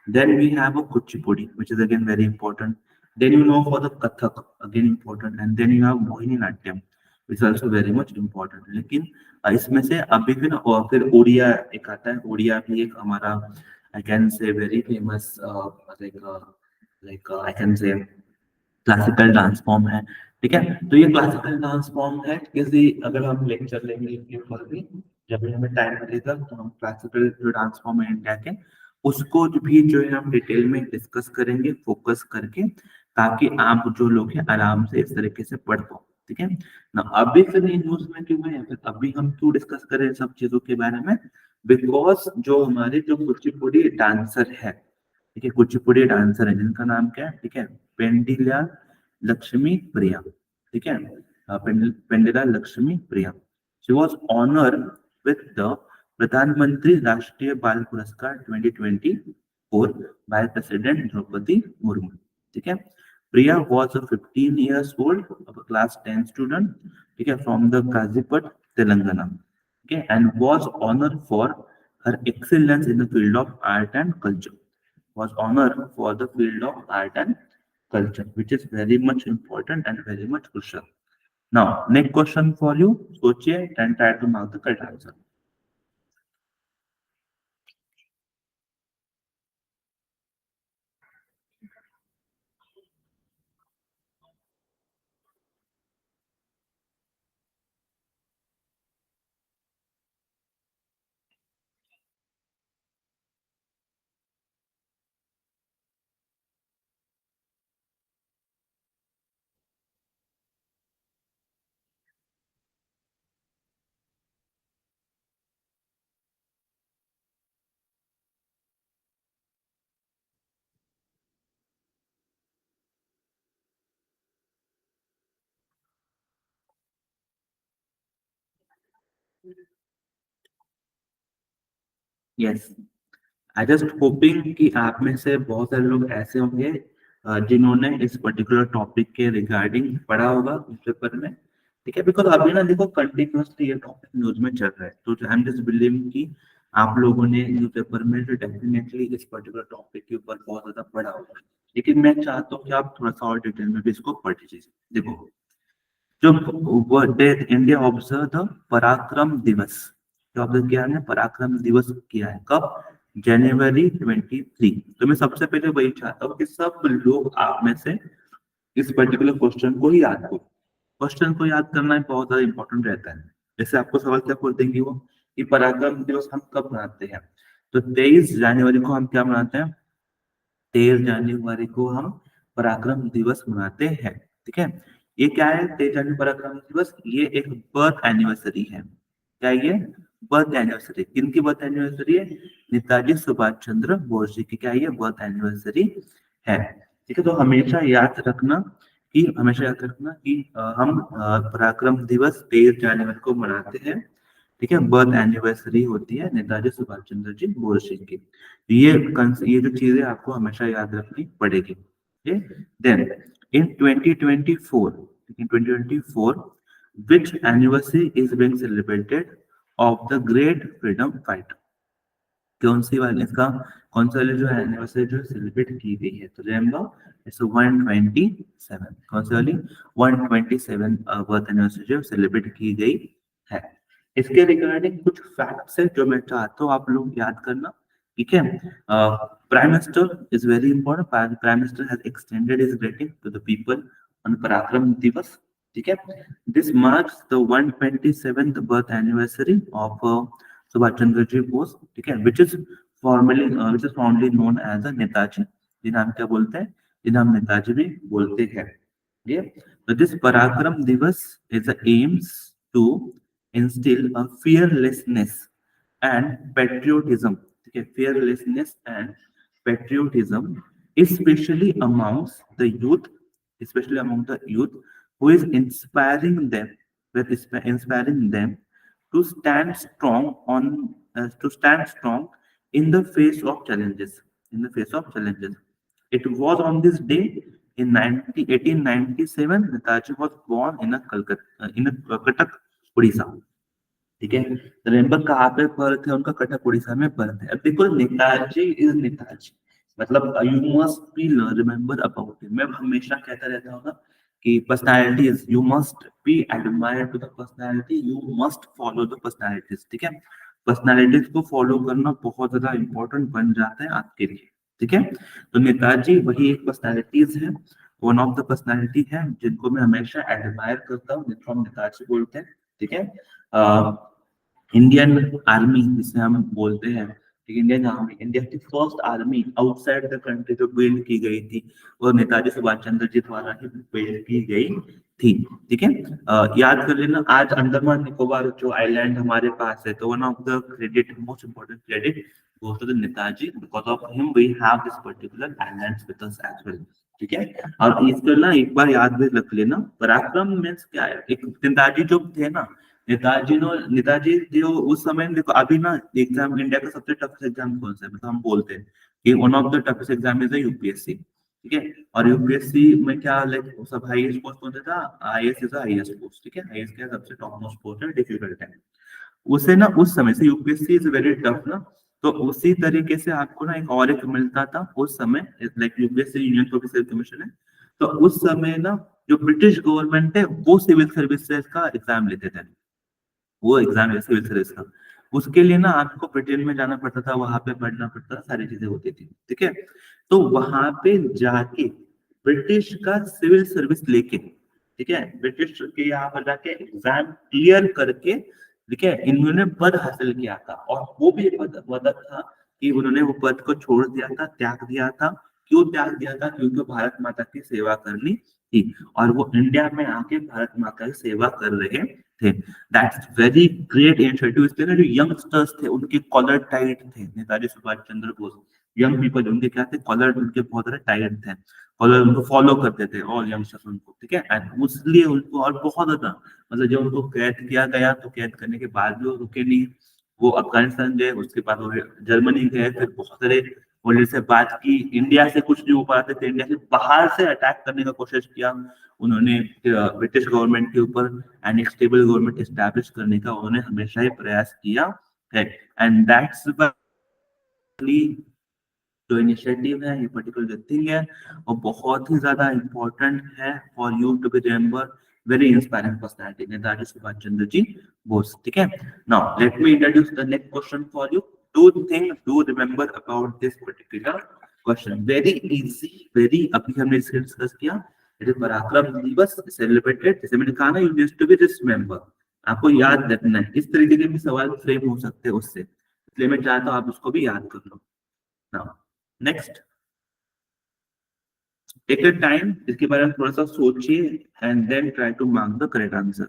Then we have a Kuchipudi, which is again very important. Then you know for the Kathak, again important, and then you have Mohiniyattam, which is also very much important. लेकिन इसमें से अभी भी ना, और फिर उड़िया एक आता है, उड़िया भी एक हमारा I can say very famous like I can say classical dance form है, ठीक है। तो ये क्लासिकल डांस फॉर्म है, किसी अगर हम लेक्चर लेंगे इसके ऊपर भी, जब भी हमें टाइम मिलेगा तो हम क्लासिकल जो डांस फॉर्म है इंडिया के, उसको भी जो है हम डिटेल में डिस्कस करेंगे फोकस करके, ताकि आप जो लोग हैं आराम से इस तरीके से पढ़ पाओ, ठीक है ना। अभी फिर न्यूज में क्यों है, फिर अभी हम क्यों डिस्कस करें सब चीजों के बारे में? बिकॉज जो हमारे जो कुचिपुड़ी डांसर है, ठीक है, कुचिपुड़ी डांसर है जिनका नाम क्या है, ठीक है, पेंडिलाल लक्ष्मी प्रिया, ठीक है, Pendyala Lakshmi Priya, she was honour with the Pradhan Mantri Rashtriya बाल पुरस्कार 2024 बाय प्रेसिडेंट द्रौपदी मुर्मू, ठीक है। प्रिया was a 15 years old, of a class 10 student, ठीक है, फ्रॉम द गाजीपुर तेलंगाना, ठीक है, and was honour for her excellence in the field of art and culture, was honored for the field of art and culture, which is very much important and very much crucial. Now, next question for you. सोचिए and try to mark the correct answer. Yes, I just hoping कि आप में से बहुत सारे लोग ऐसे होंगे जिन्होंने इस पर्टिकुलर टॉपिक के रिगार्डिंग पढ़ा होगा न्यूज़पेपर में, ठीक है। बिकॉज अभी ना देखो कंटिन्यूअसली ये टॉपिक न्यूज में चल रहा है, तो आई एम जस्ट बिलीविंग कि आप लोगों ने न्यूज़पेपर में डेफिनेटली इस पर्टिकुलर टॉपिक के ऊपर बहुत ज्यादा पढ़ा होगा, लेकिन मैं चाहता हूँ कि आप थोड़ा सा और डिटेल में भी इसको पढ़ लीजिए। देखो, जो इंडिया ऑब्जर्व द पराक्रम दिवस, जो ऑब्जर्व किया है पराक्रम दिवस किया है कब, जनवरी 23। तो मैं सबसे पहले वही चाहता हूँ कि सब लोग आप में से इस पर्टिकुलर क्वेश्चन को ही याद करो। क्वेश्चन को याद करना बहुत ज्यादा इंपॉर्टेंट रहता है। जैसे आपको सवाल क्या पूछ देंगे वो कि पराक्रम दिवस हम कब मनाते हैं, तो 23 जनवरी को हम क्या मनाते हैं, 23 जनवरी को हम पराक्रम दिवस मनाते हैं, ठीक है। ये क्या है 23 जनवरी पराक्रम दिवस, ये एक बर्थ एनिवर्सरी है। क्या ये बर्थ एनिवर्सरी, किनकी बर्थ एनिवर्सरी है, नेताजी सुभाष चंद्र बोस जी की क्या ये बर्थ एनिवर्सरी है, ठीक है। तो हमेशा याद रखना कि हम पराक्रम दिवस 23 जनवरी को मनाते हैं, ठीक है। बर्थ एनिवर्सरी होती है नेताजी सुभाष चंद्र जी बोस जी की। ये जो चीजें आपको हमेशा याद रखनी पड़ेगी। Then in 2024, in 2024 which anniversary is being celebrated of the great freedom fight, कौन सी वाली इसका कौन सा वाली जो एनिवर्सरी जो सेलिब्रेट की गई है, तो रिमेंबर इट्स 127, कौन सी वाली 127 बर्थ एनिवर्सरी जो सेलिब्रेट की गई है। इसके रिगार्डिंग कुछ फैक्ट्स है जो मैं चाहता हूँ आप लोग याद करना, ठीक है। Prime minister is very important, prime minister has extended his greeting to the people on Parakram Diwas, ठीक है। This marks the 127th birth anniversary of Subhash Chandra ji Bose, ठीक है, which is formally known as a Netaji, जिन्हें हम क्या बोलते हैं, जिन्हें हम नेताजी भी बोलते हैं। ये तो दिस पराक्रम दिवस is aims to instill a fearlessness and patriotism, ठीक है, fearlessness and patriotism, especially amongst the youth, especially among the youth, who is inspiring them to stand strong to stand strong in the face of challenges. In the face of challenges, it was on this day in 1897 Netaji was born in a Katak, Odisha, ठीक है। रिमेंबर कहाँ पे बर्थ है उनका, कटक उड़ीसा में बर्थ है। अब देखो नेताजी इज नेताजी, मतलब you must be remember about him. मैं हमेशा कहता रहता हूँ ना कि personalities you must be admire to the personality, you must follow the personalities, ठीक है। पर्सनालिटीज को फॉलो करना बहुत ज्यादा इंपॉर्टेंट बन जाता है आपके लिए, ठीक है। तो नेताजी वही एक पर्सनालिटीज है, वन ऑफ द पर्सनालिटी है जिनको मैं हमेशा एडमायर करता हूँ, जिनको हम नेताजी बोलते हैं, ठीक है। इंडियन आर्मी जिसे हम बोलते हैं, ठीक है, इंडियन आर्मी, इंडिया की first army outside the country जो बिल्ड की गई थी वो नेताजी सुभाष चंद्र जी द्वारा ही बिल्ड की गई थी, ठीक है। याद कर लेना, आज अंडमान निकोबार जो आइलैंड हमारे पास है, तो one of the credit, most important credit goes to the Netaji, because of him we have this particular islands with us as well, ठीक है। और इसको ना एक बार याद भी रख लेना, पराक्रम मीन्स क्या है, एक नेताजी जो थे ना, नेताजी जो उस समय देखो, अभी ना एग्जाम इंडिया का सबसे टफेस्ट एग्जाम कौन सा है, मतलब हम बोलते हैं कि one of the toughest exam is UPSC, ठीक है। और यूपीएससी में क्या लाइक सब हाईएस्ट पोस्ट कौन सा था, आईएएस इज हाईएस्ट पोस्ट, ठीक है, आईएएस क्या सबसे टॉप मोस्ट पोस्ट है, डिफिकल्ट है। उसे ना उस समय से यूपीएससी इज वेरी टफ ना, तो उसी तरीके से आपको ना एक और एक मिलता था उस समय, like UPSC union public commission है, तो उस समय ना जो ब्रिटिश गवर्नमेंट है वो सिविल सर्विसेज का एग्जाम लेते थे, वो एग्जाम है सिविल सर्विस का। उसके लिए ना आपको ब्रिटेन में जाना पड़ता था, वहां पे पढ़ना पड़ता था, सारी चीजें होती थी, ठीक है। तो वहां पे जाके ब्रिटिश का सिविल सर्विस लेके, ठीक है, ब्रिटिश के यहाँ पर जाके एग्जाम क्लियर करके, ठीक है, इन्होंने पद हासिल किया था। और वो भी पद था कि उन्होंने वो पद को छोड़ दिया था, त्याग दिया था। क्यों त्याग दिया था, क्योंकि भारत माता की सेवा करनी थी, और वो इंडिया में आके भारत माता की सेवा कर रहे थे। That's very great initiative. इसलिए ना जो यंगस्टर्स थे उनके कॉलर टाइट थे, नेताजी सुभाष चंद्र बोस, यंग पीपल उनके क्या थे, कॉलर उनके बहुत ज्यादा टाइट थे। फॉलो करते थे ऑल यंगस्टर्स उनको, ठीक है। एंड उसलिए उनको और बहुत ज्यादा, मतलब जब उनको कैद किया गया तो कैद करने के बाद भी वो रुके नहीं, वो अफगानिस्तान गए, उसके बाद वो जर्मनी गए, फिर बहुत सारे वर्ल्ड से बात की, इंडिया से कुछ नहीं हो पा रहे थे, इंडिया से बाहर से अटैक करने का कोशिश किया उन्होंने ब्रिटिश गवर्नमेंट के ऊपर, एंड एक स्टेबल गवर्नमेंट एस्टैब्लिश करने का उन्होंने हमेशा ही प्रयास किया है। एंड दैट्स जो इनिशिएटिव है, ये पर्टिकुलर थिंग है, और बहुत ही ज्यादा इंपॉर्टेंट है for you to be remember very inspiring personality Netaji Subhash Chandra ji Bose, ठीक है। Now let me introduce the next question for you, two thing do remember about this particular question, very easy, very, अभी हमने इसके डिस्कस किया, इट इज पराक्रम दिवस सेलिब्रेटेड, जैसे मैंने कहा ना, you need to be remember, आपको याद रखना है, इस तरीके के भी सवाल फ्रेम हो सकते हैं उससे, इसलिए मैं चाहता हूँ आप उसको भी याद कर लो। Now next, take a time, इसके बारे में थोड़ा सा सोचिए and then try to mark the correct answer.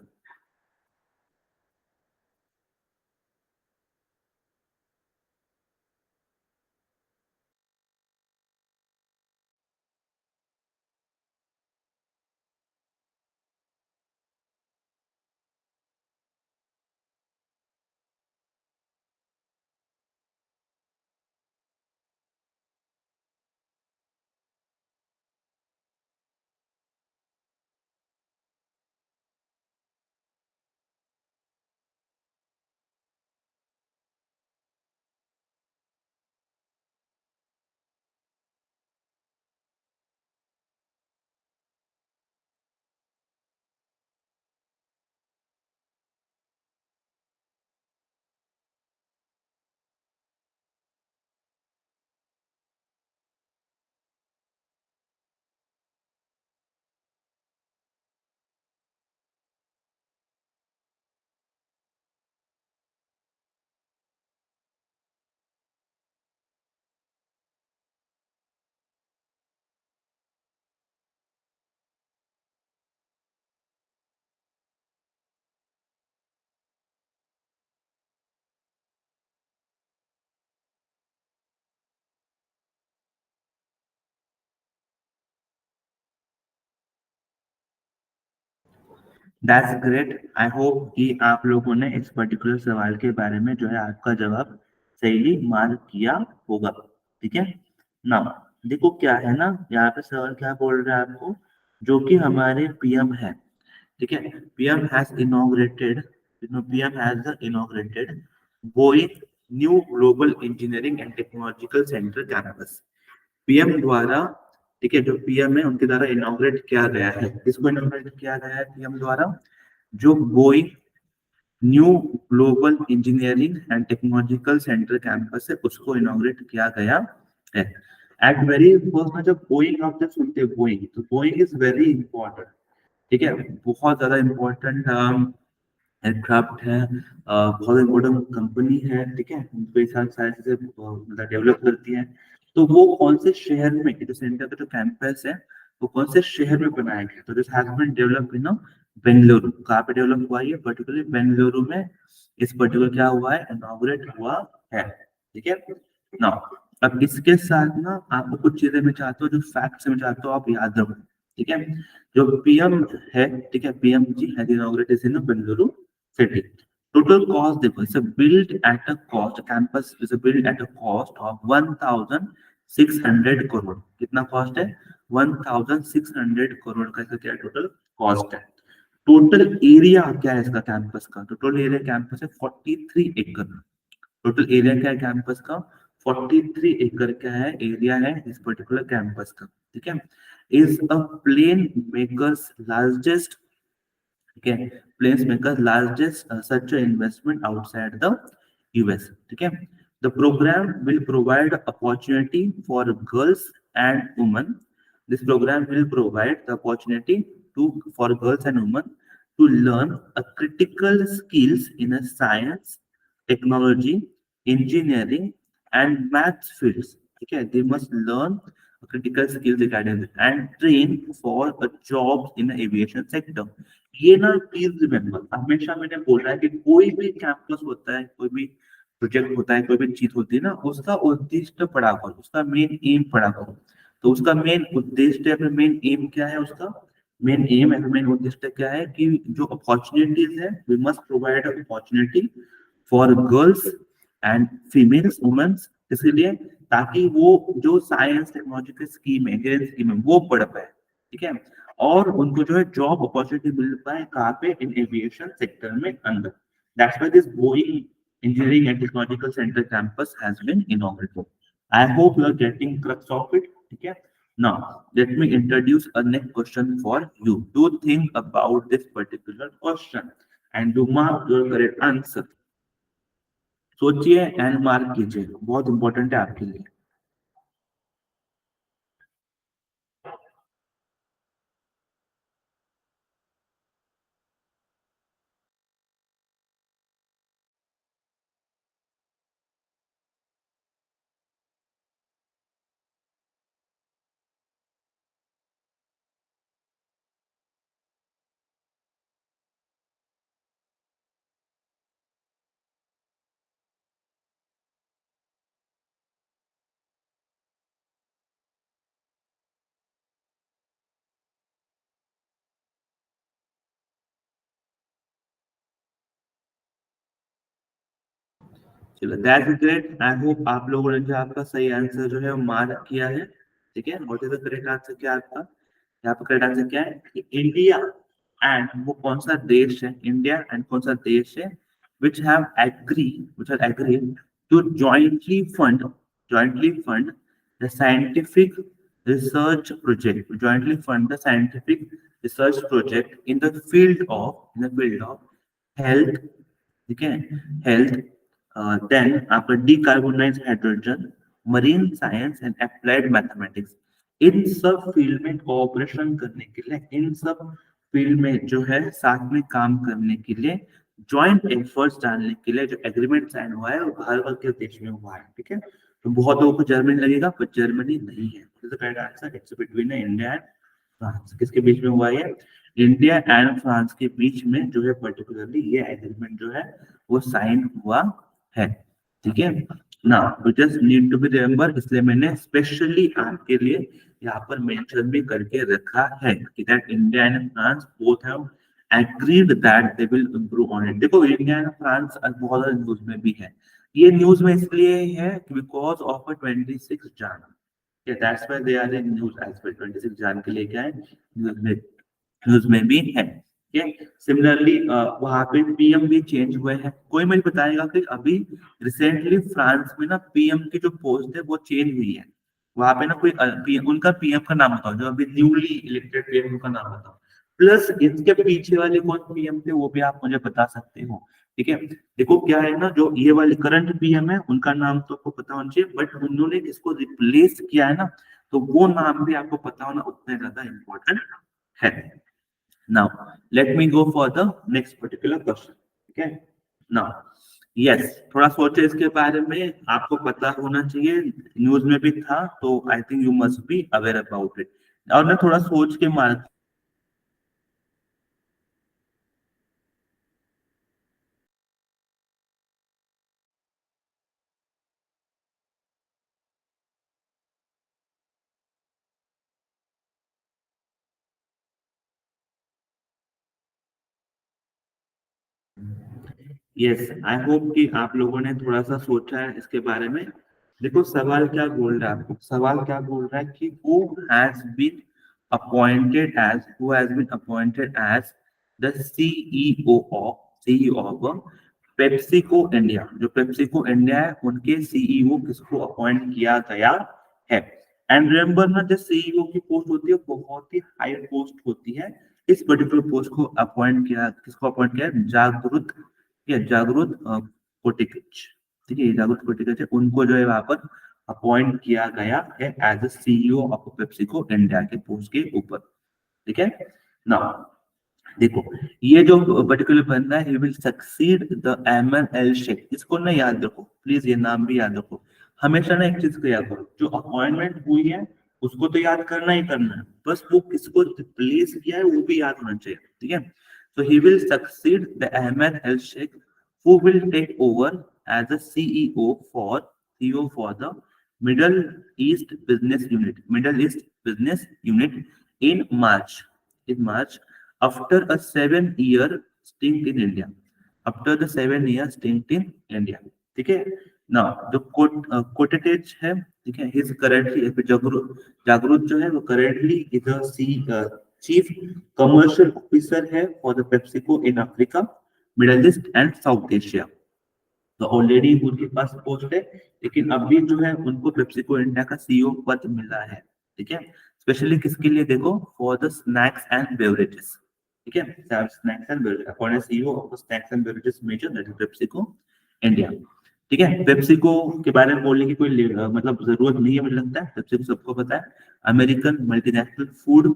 That's great, I hope कि आप लोगों ने इस पर्टिकुलर सवाल के बारे में जो है आपका जवाब सही मार्क किया होगा, ठीक है ना। देखो क्या है ना, यहाँ पे सवाल क्या बोल रहा है आपको, जो कि हमारे पीएम है, ठीक है, PM has inaugurated, PM has inaugurated Boeing new global engineering and technological centre campus, PM द्वारा, ठीक है, जो पीएम है उनके द्वारा इनॉग्रेट किया गया है, किसको इनॉग्रेट किया गया है पीएम द्वारा, जो Boeing new global engineering and technological centre campus है उसको इनॉग्रेट किया गया है। एट वेरी फर्स्ट में जब बोइंग आप जब सुनते हैं बोइंग, तो बोइंग इज वेरी इंपॉर्टेंट, ठीक है, बहुत ज्यादा इंपॉर्टेंट एयरक्राफ्ट है, बहुत इंपॉर्टेंट कंपनी है, ठीक है, उनके साथ सारी चीजें मतलब डेवलप करती है। तो वो कौन से शहर में, जो सेंटर का जो कैंपस है वो कौन से शहर में बनाया गया, तो this has been developed in Bengaluru, कहाँ पे डेवलप हुआ है, पर्टिकुलरली बेंगलुरु में इस पर्टिकुलर क्या हुआ है, इनॉग्रेट हुआ है, ठीक है ना। अब इसके साथ ना आपको कुछ चीजें मैं चाहता हूँ, जो फैक्ट्स मैं चाहता हूँ आप याद रखो, ठीक है, जो पीएम है, ठीक है, PM ji has inaugurated in Bengaluru city. Total cost देखो, it's a built at a cost, campus is a built at a cost of 1,600 crore, कितना कॉस्ट है, 1,600 करोड़ का इसका क्या टोटल कॉस्ट है। टोटल एरिया क्या है इसका कैंपस का, टोटल एरिया कैंपस है 43 एकड़, टोटल एरिया क्या है कैंपस का, 43 एकड़ क्या है एरिया है इस पर्टिकुलर कैंपस का, ठीक है। Is a plane makers largest, okay, place makers largest such a investment outside the US, okay. The program will provide opportunity for girls and women, this program will provide the opportunity to for girls and women to learn a critical skills in a science, technology, engineering and math fields, okay, they must learn critical skills regarding and train for a job in the aviation sector। ये ना प्लीज रिमेम्बर, हमेशा मैंने बोला है कि कोई भी कैंपस होता है, कोई भी प्रोजेक्ट होता है, कोई भी चीज होती है ना, उसका उद्देश्य पढ़ा करो, उसका मेन एम पढ़ा करो। तो उसका मेन उद्देश्य या फिर मेन एम क्या है, उसका मेन एम या फिर मेन उद्देश्य क्या है कि जो अपॉर्चुनिटीज है, we must provide opportunity for girls and females womens, इसलिए ताकि वो जो साइंस टेक्नोलॉजी की स्कीम है, इंजीनियरिंग स्कीम है, वो पढ़ पाए, ठीक है, और उनको जो है जॉब अपॉर्चुनिटी मिल पाए कहाँ पे, इन एविएशन सेक्टर में अंदर। That's why this Boeing engineering and technological center campus has been inaugurated. I hope you are getting crux of it. Okay. Now, let me introduce a next question for you. Do think about this particular question and do mark your correct answer. सोचिए एंड मार्क कीजिए, बहुत इंपॉर्टेंट है आपके लिए। चलो, दैट्स ग्रेट। आई होप आप लोगों ने जो आपका सही आंसर जो है वो मार्क किया है, ठीक है। What is the correct answer, क्या आपका यहाँ पर करेक्ट आंसर क्या है कि इंडिया एंड वो कौन सा देश है, इंडिया एंड कौन सा देश है which have agreed to jointly fund the scientific scientific research project in the field of health, ठीक है, हेल्थ, देन आपका decarbonise hydrogen, marine science and applied mathematics. इन सब फील्ड में कोऑपरेशन करने के लिए, इन सब फील्ड में जो है साथ में काम करने के लिए, जॉइंट एफर्ट्स डालने के लिए जो एग्रीमेंट साइन हुआ है वो भारत के देश में हुआ है, ठीक है। तो बहुत लोगों को जर्मनी लगेगा, पर जर्मनी नहीं है। Correct answer, it's between India and France. किसके बीच में हुआ है, इंडिया एंड फ्रांस के बीच में जो है पर्टिकुलरली ये एग्रीमेंट जो है वो साइन हुआ है, ठीक है ना। You just need to be remember, इसलिए मैंने स्पेशली आपके लिए यहाँ पर मेंशन भी करके रखा है कि that India and France both have agreed that they will improve on it. देखो, इंडिया एंड फ्रांस बहुत ज्यादा न्यूज में भी है, ये न्यूज में इसलिए है because of 26 Jan, that's why they are in news as well. 26 Jan के लिए क्या है, न्यूज में भी है, ठीक है। सिमिलरली वहां पे पीएम भी चेंज हुए हैं। कोई मुझे बताएगा कि अभी रिसेंटली फ्रांस में ना पीएम की जो पोस्ट है वो चेंज हुई है, वहां पे ना कोई उनका पीएम का नाम बताओ, जो अभी न्यूली इलेक्टेड पीएम का नाम बताओ, प्लस इसके पीछे वाले कौन पीएम थे वो भी आप मुझे बता सकते हो, ठीक है। देखो क्या है ना, जो ये वाले करंट पीएम है उनका नाम तो आपको पता होना चाहिए, बट उन्होंने किसको रिप्लेस किया है ना, तो वो नाम भी आपको पता होना उतना ज्यादा इम्पोर्टेंट है। Now let me go for the next particular question, ठीक है। नाउ यस, थोड़ा सोचे इसके बारे में, आपको पता होना चाहिए, न्यूज में भी था, तो I think you must be aware about it. और मैं थोड़ा सोच के मार, यस, आई होप कि आप लोगों ने थोड़ा सा सोचा है इसके बारे में। देखो सवाल क्या बोल रहा है आपको, सवाल क्या बोल रहा है कि who has been appointed as the CEO of PepsiCo India. जो पेप्सिको इंडिया है उनके सीईओ किसको अपॉइंट किया गया है। एंड रिमेंबर ना, जो सीईओ की पोस्ट होती है बहुत ही हाई पोस्ट होती है। इस पर्टिकुलर पोस्ट को अपॉइंट किया, किसको अपॉइंट किया, जागरूक कोटिकिच, ठीक है, जागरूक कोटिकिच है, उनको जो है वहां पर अपॉइंट किया गया है as a CEO of PepsiCo India के पोस्ट के ऊपर, ठीक है ना। देखो ये जो पर्टिकुलर बंदा है, he will succeed the MNL Sheikh, इसको ना याद रखो प्लीज, ये नाम भी याद रखो। हमेशा ना एक चीज को याद करो, जो अपॉइंटमेंट हुई है उसको तो याद करना ही करना है, बस वो किसको रिप्लेस किया है वो भी याद होना चाहिए, ठीक है। So he will succeed the Ahmed Al Sheikh who will take over as a CEO for the Middle East Business Unit in March. After a 7-year stint in India. After the 7-year stint in India. ठीक है. Now जो Kotetage है, ठीक है, he's currently जागरूक जो है वो currently is a chief commercial officer है for the PepsiCo in Africa, Middle East and South Asia. तो ऑलरेडी उनके पास पोस्ट है, लेकिन अभी जो है उनको पेप्सिको इंडिया का सीईओ पद मिला है. ठीक है, स्पेशली किसके लिए देखो, for the snacks and beverages. ठीक है, snacks and beverages for CEO of snacks and beverages major that is PepsiCo India. ठीक है, पेप्सिको के बारे में बोलने की कोई मतलब जरूरत नहीं है, मुझे लगता है पेप्सिको सबको पता है. American multinational food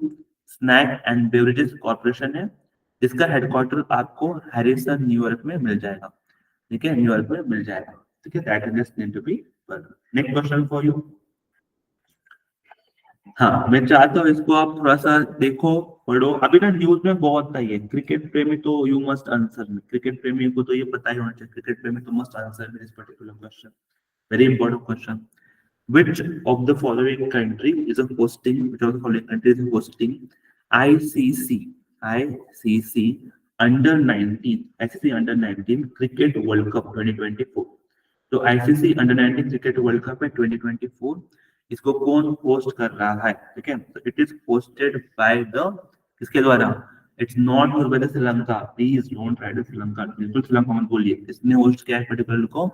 snack and beverages corporation है, जिसका हेडक्वार्टर आपको हैरिसन न्यूयॉर्क में मिल जाएगा. ठीक है, न्यूयॉर्क में मिल जाएगा. ठीक है, that is just need to be. Next question for you. हाँ, मैं चाहता हूँ इसको आप थोड़ा सा देखो, पढ़ो. अभी ना न्यूज में बहुत आई है. क्रिकेट प्रेमी तो you must answer me. Cricket प्रेमी को तो ये पता ही होना चाहिए. क्रिकेट प्रेमी तो must answer me this particular question. Very important question. Which of the following country is hosting ICC under 19 cricket world cup 2024. तो ICC under 19 cricket world cup है 2024. इसको कौन होस्ट कर रहा है? ठीक है, तो it is hosted by the, किसके द्वारा? It's not hosted by the Sri Lanka. Please don't try to Sri Lanka. बिल्कुल श्रीलंका मत बोलिए. इसने होस्ट किया है पर्टिकुलर को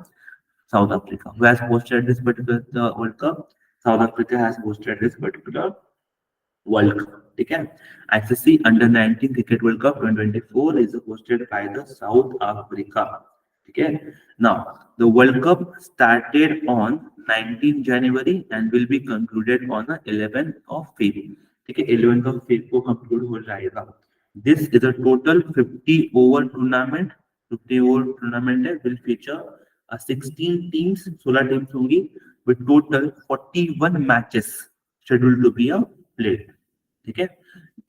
South Africa. Who has hosted this particular World Cup? South Africa has hosted this particular World Cup. ठीक है, ICC Under 19 Cricket World Cup 2024 is hosted by the South Africa. ठीक है. Now the World Cup started on 19 January and will be concluded on the 11th of February. ठीक है, 11th of February को conclude हो जाएगा. This is a total 50 over tournament. 50 over tournament है, will feature 16 teams, 16 टीम्स होंगी with total 41 matches scheduled to be played. ठीक है,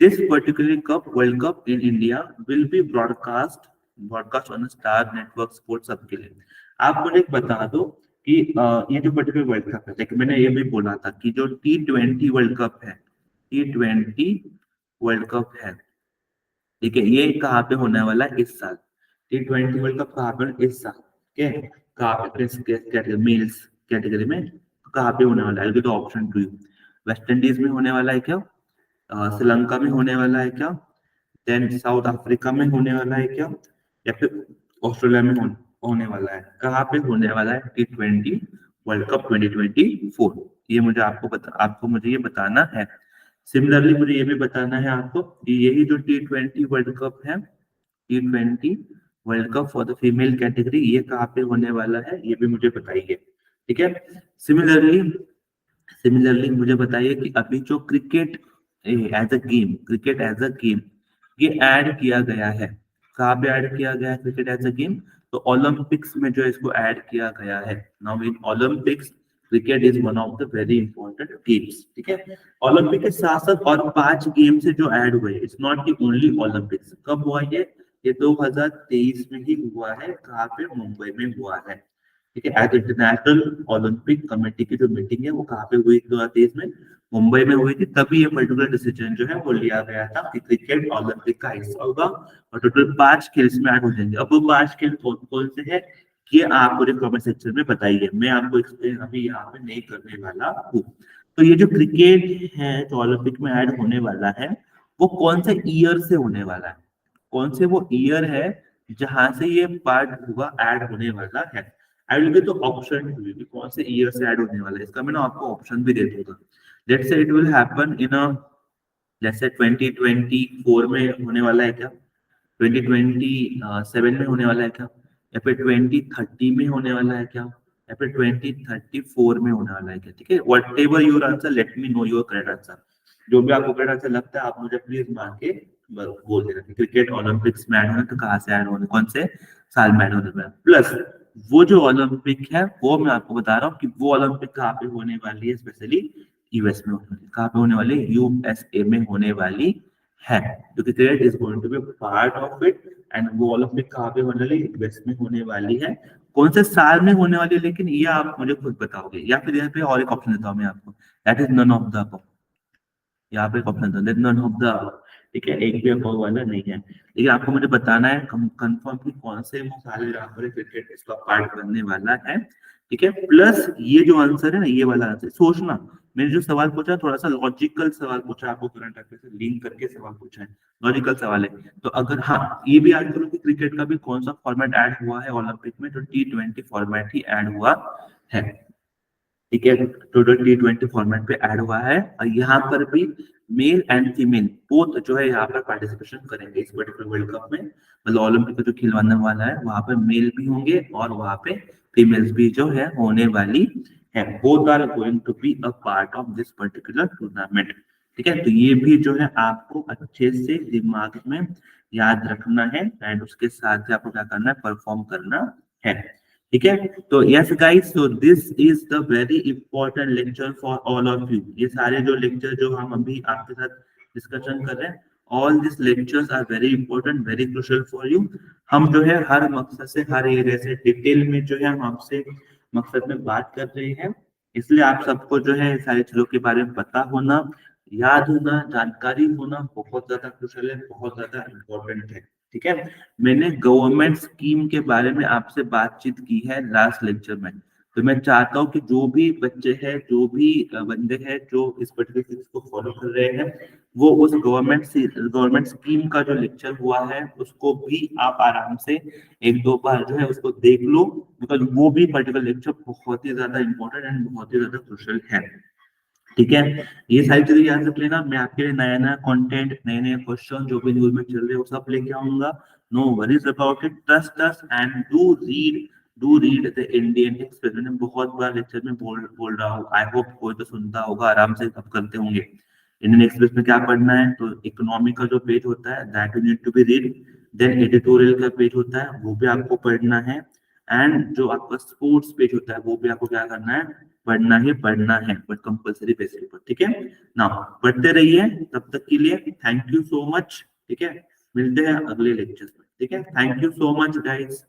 this particular cup, World Cup in India will be broadcast on Star Network Sports सबके लिए. आप मुझे बता दो कि ये जो पर्टिकुलर वर्ल्ड कप है, लेकिन मैंने ये भी बोला था कि जो T20 वर्ल्ड कप है, T20 वर्ल्ड कप है, ठीक है, ये कहाँ पे होने वाला है इस साल. T20 वर्ल्ड कप कहाँ पे इस साल. ठीक है, कहाँ पे मेल्स कैटेगरी में कहाँ पे होने वाला है? तो ऑप्शन 2, वेस्ट इंडीज में होने वाला है क्या, श्रीलंका में होने वाला है क्या, देन साउथ अफ्रीका में होने वाला है क्या, या फिर ऑस्ट्रेलिया में होने वाला है? कहाँ पे होने वाला है T20 वर्ल्ड कप 2024? ये मुझे आपको मुझे ये बताना है. सिमिलरली मुझे ये भी बताना है आपको कि यही जो T20 वर्ल्ड कप है, T20 world cup for the female category, ये कहाँ पे होने वाला है, ये भी मुझे बताइए. ठीक है, सिमिलरली मुझे बताइए कि अभी जो क्रिकेट एज अ गेम ये ऐड किया गया है, कहाँ पे ऐड किया गया है क्रिकेट एज अ गेम? तो ओलंपिक्स में जो इसको ऐड किया गया है. Now in Olympics cricket is one of the very important games. ठीक है, ओलंपिक के साथ साथ और 5 गेम से जो ऐड हुए, it's not the only Olympics. कब हुआ ये 2023 में ही हुआ है. कहाँ पे? मुंबई में हुआ है. ठीक है, एज इंटरनेशनल ओलंपिक कमेटी की जो मीटिंग है वो कहाँ पे हुई 2023 में? मुंबई में हुई थी. तभी ये पर्टिकुलर डिसीजन जो है वो लिया गया था कि क्रिकेट ओलंपिक का हिस्सा होगा और टोटल 5 खेल्स में ऐड हो जाएंगे. अब वो 5 खेल कौन से है ये आप मुझे कमेंट सेक्शन में बताइए. मैं आपको एक्सप्लेन अभी यहाँ पे नहीं करने वाला हूँ. तो ये जो क्रिकेट है जो ओलंपिक में ऐड होने वाला है, वो कौन से ईयर से होने वाला है? कौन से वो ईयर है जहां से ये पार्ट हुआ ऐड होने वाला है? I will give the option to you, कौन से ईयर से ऐड होने वाला है. इसका मैं ना आपको ऑप्शन भी दे दूंगा. Let's say it will happen in let's say 2024 में होने वाला है क्या, 2027 में होने वाला है क्या, या फिर 2030 में होने वाला है क्या, या फिर 2034 में होने वाला है क्या? ठीक है, what ever your answer, let me know your correct answer. जो भी आपको करेक्ट आंसर लगता है आप मुझे प्लीज मान के बोल देना. क्रिकेट ओलंपिक्स में ऐड होना तो कहाँ से ऐड होने, कौन से साल में ऐड होने वाला. प्लस वो जो ओलंपिक है वो मैं आपको बता रहा हूँ कि वो ओलंपिक कहाँ पे होने वाली है, स्पेशली यूएस में होने वाली. कहाँ पे होने वाली? यूएसए में होने वाली है, क्योंकि cricket is going to be part of it. And वो ओलंपिक कहाँ पे होने वाली? यूएस में होने वाली है. कौन से साल में होने वाली है, लेकिन ये आप मुझे खुद बताओगे, या फिर यहाँ पे और एक ऑप्शन देता हूँ मैं आपको, that is none of the above. यहाँ पे एक ऑप्शन था that none of the above, ठीक है, एक भी अबव वाला नहीं है। लेकिन आपको मुझे बताना है कंफर्म कि कौन से वो सारे जहाँ पर क्रिकेट इसका पार्ट बनने वाला है, ठीक है। प्लस ये जो आंसर है ना, ये वाला आंसर सोचना, मैंने जो सवाल पूछा थोड़ा सा लॉजिकल सवाल पूछा आपको, करंट अफेयर से लिंक करके सवाल पूछा है, लॉजिकल सवाल है। तो अगर हाँ ये भी याद करो कि क्रिकेट का भी कौन सा फॉर्मेट ऐड हुआ है ओलंपिक में, तो T20 फॉर्मेट ही ऐड हुआ है, ठीक है। तो T20 फॉर्मेट पे ऐड हुआ है, और यहाँ पर भी मेल एंड फीमेल बोथ जो है यहाँ पर पार्टिसिपेशन करेंगे इस पर्टिकुलर वर्ल्ड कप में। मतलब ओलंपिक का जो खिलवाने वाला है वहां पे मेल भी होंगे और वहां पे फीमेल्स भी जो है होने वाली है। Both are going to be a part of this particular tournament, ठीक है। तो ये भी जो है आपको अच्छे से दिमाग में याद रखना है, एंड उसके साथ ही आपको क्या करना है, परफॉर्म करना है, ठीक है। तो yes guys, so this is the very important lecture for all of you. ये सारे जो लेक्चर जो हम अभी आपके साथ डिस्कशन कर रहे हैं, all this lectures are very important, very crucial for you. हम जो है हर मकसद से, हर एरिया से डिटेल में जो है हम आपसे मकसद में बात कर रहे हैं, इसलिए आप सबको जो है सारी चीजों के बारे में पता होना, याद होना, जानकारी होना बहुत ज्यादा क्रूशियल है, बहुत ज्यादा इंपॉर्टेंट है, ठीक है। मैंने गवर्नमेंट स्कीम के बारे में आपसे बातचीत की है लास्ट लेक्चर में, तो मैं चाहता हूँ कि जो भी बच्चे हैं, जो भी बंदे हैं जो इस पर्टिकुलर चीज को फॉलो कर रहे हैं, वो उस गवर्नमेंट स्कीम का जो लेक्चर हुआ है उसको भी आप आराम से एक दो बार जो है उसको देख लो, बिकॉज वो भी पर्टिकुलर लेक्चर बहुत ही ज्यादा इंपॉर्टेंट एंड बहुत ही ज्यादा क्रूशियल है, ठीक है। ये सारी चीजें याद रख लेना, मैं आपके लिए नया नया कंटेंट, नए नए क्वेश्चन जो भी न्यूज में चल रहे हैं वो सब लेके आऊंगा। No worries about it, trust us and do read the Indian Express. मैंने बहुत बार लेक्चर में बोल रहा हूँ, आई होप कोई तो सुनता होगा, आराम से सब करते होंगे। इंडियन एक्सप्रेस में क्या पढ़ना है, तो इकोनॉमी का जो पेज होता है that you need to be read, then editorial का पेज होता है वो भी आपको पढ़ना है, एंड जो आपका स्पोर्ट्स पेज होता है वो भी आपको क्या करना है, पढ़ना है, बट कंपलसरी बेसिस पर, ठीक है ना। पढ़ते रहिए, तब तक के लिए थैंक यू सो मच, ठीक है। मिलते हैं अगले लेक्चर में, ठीक है। Thank you so much guys.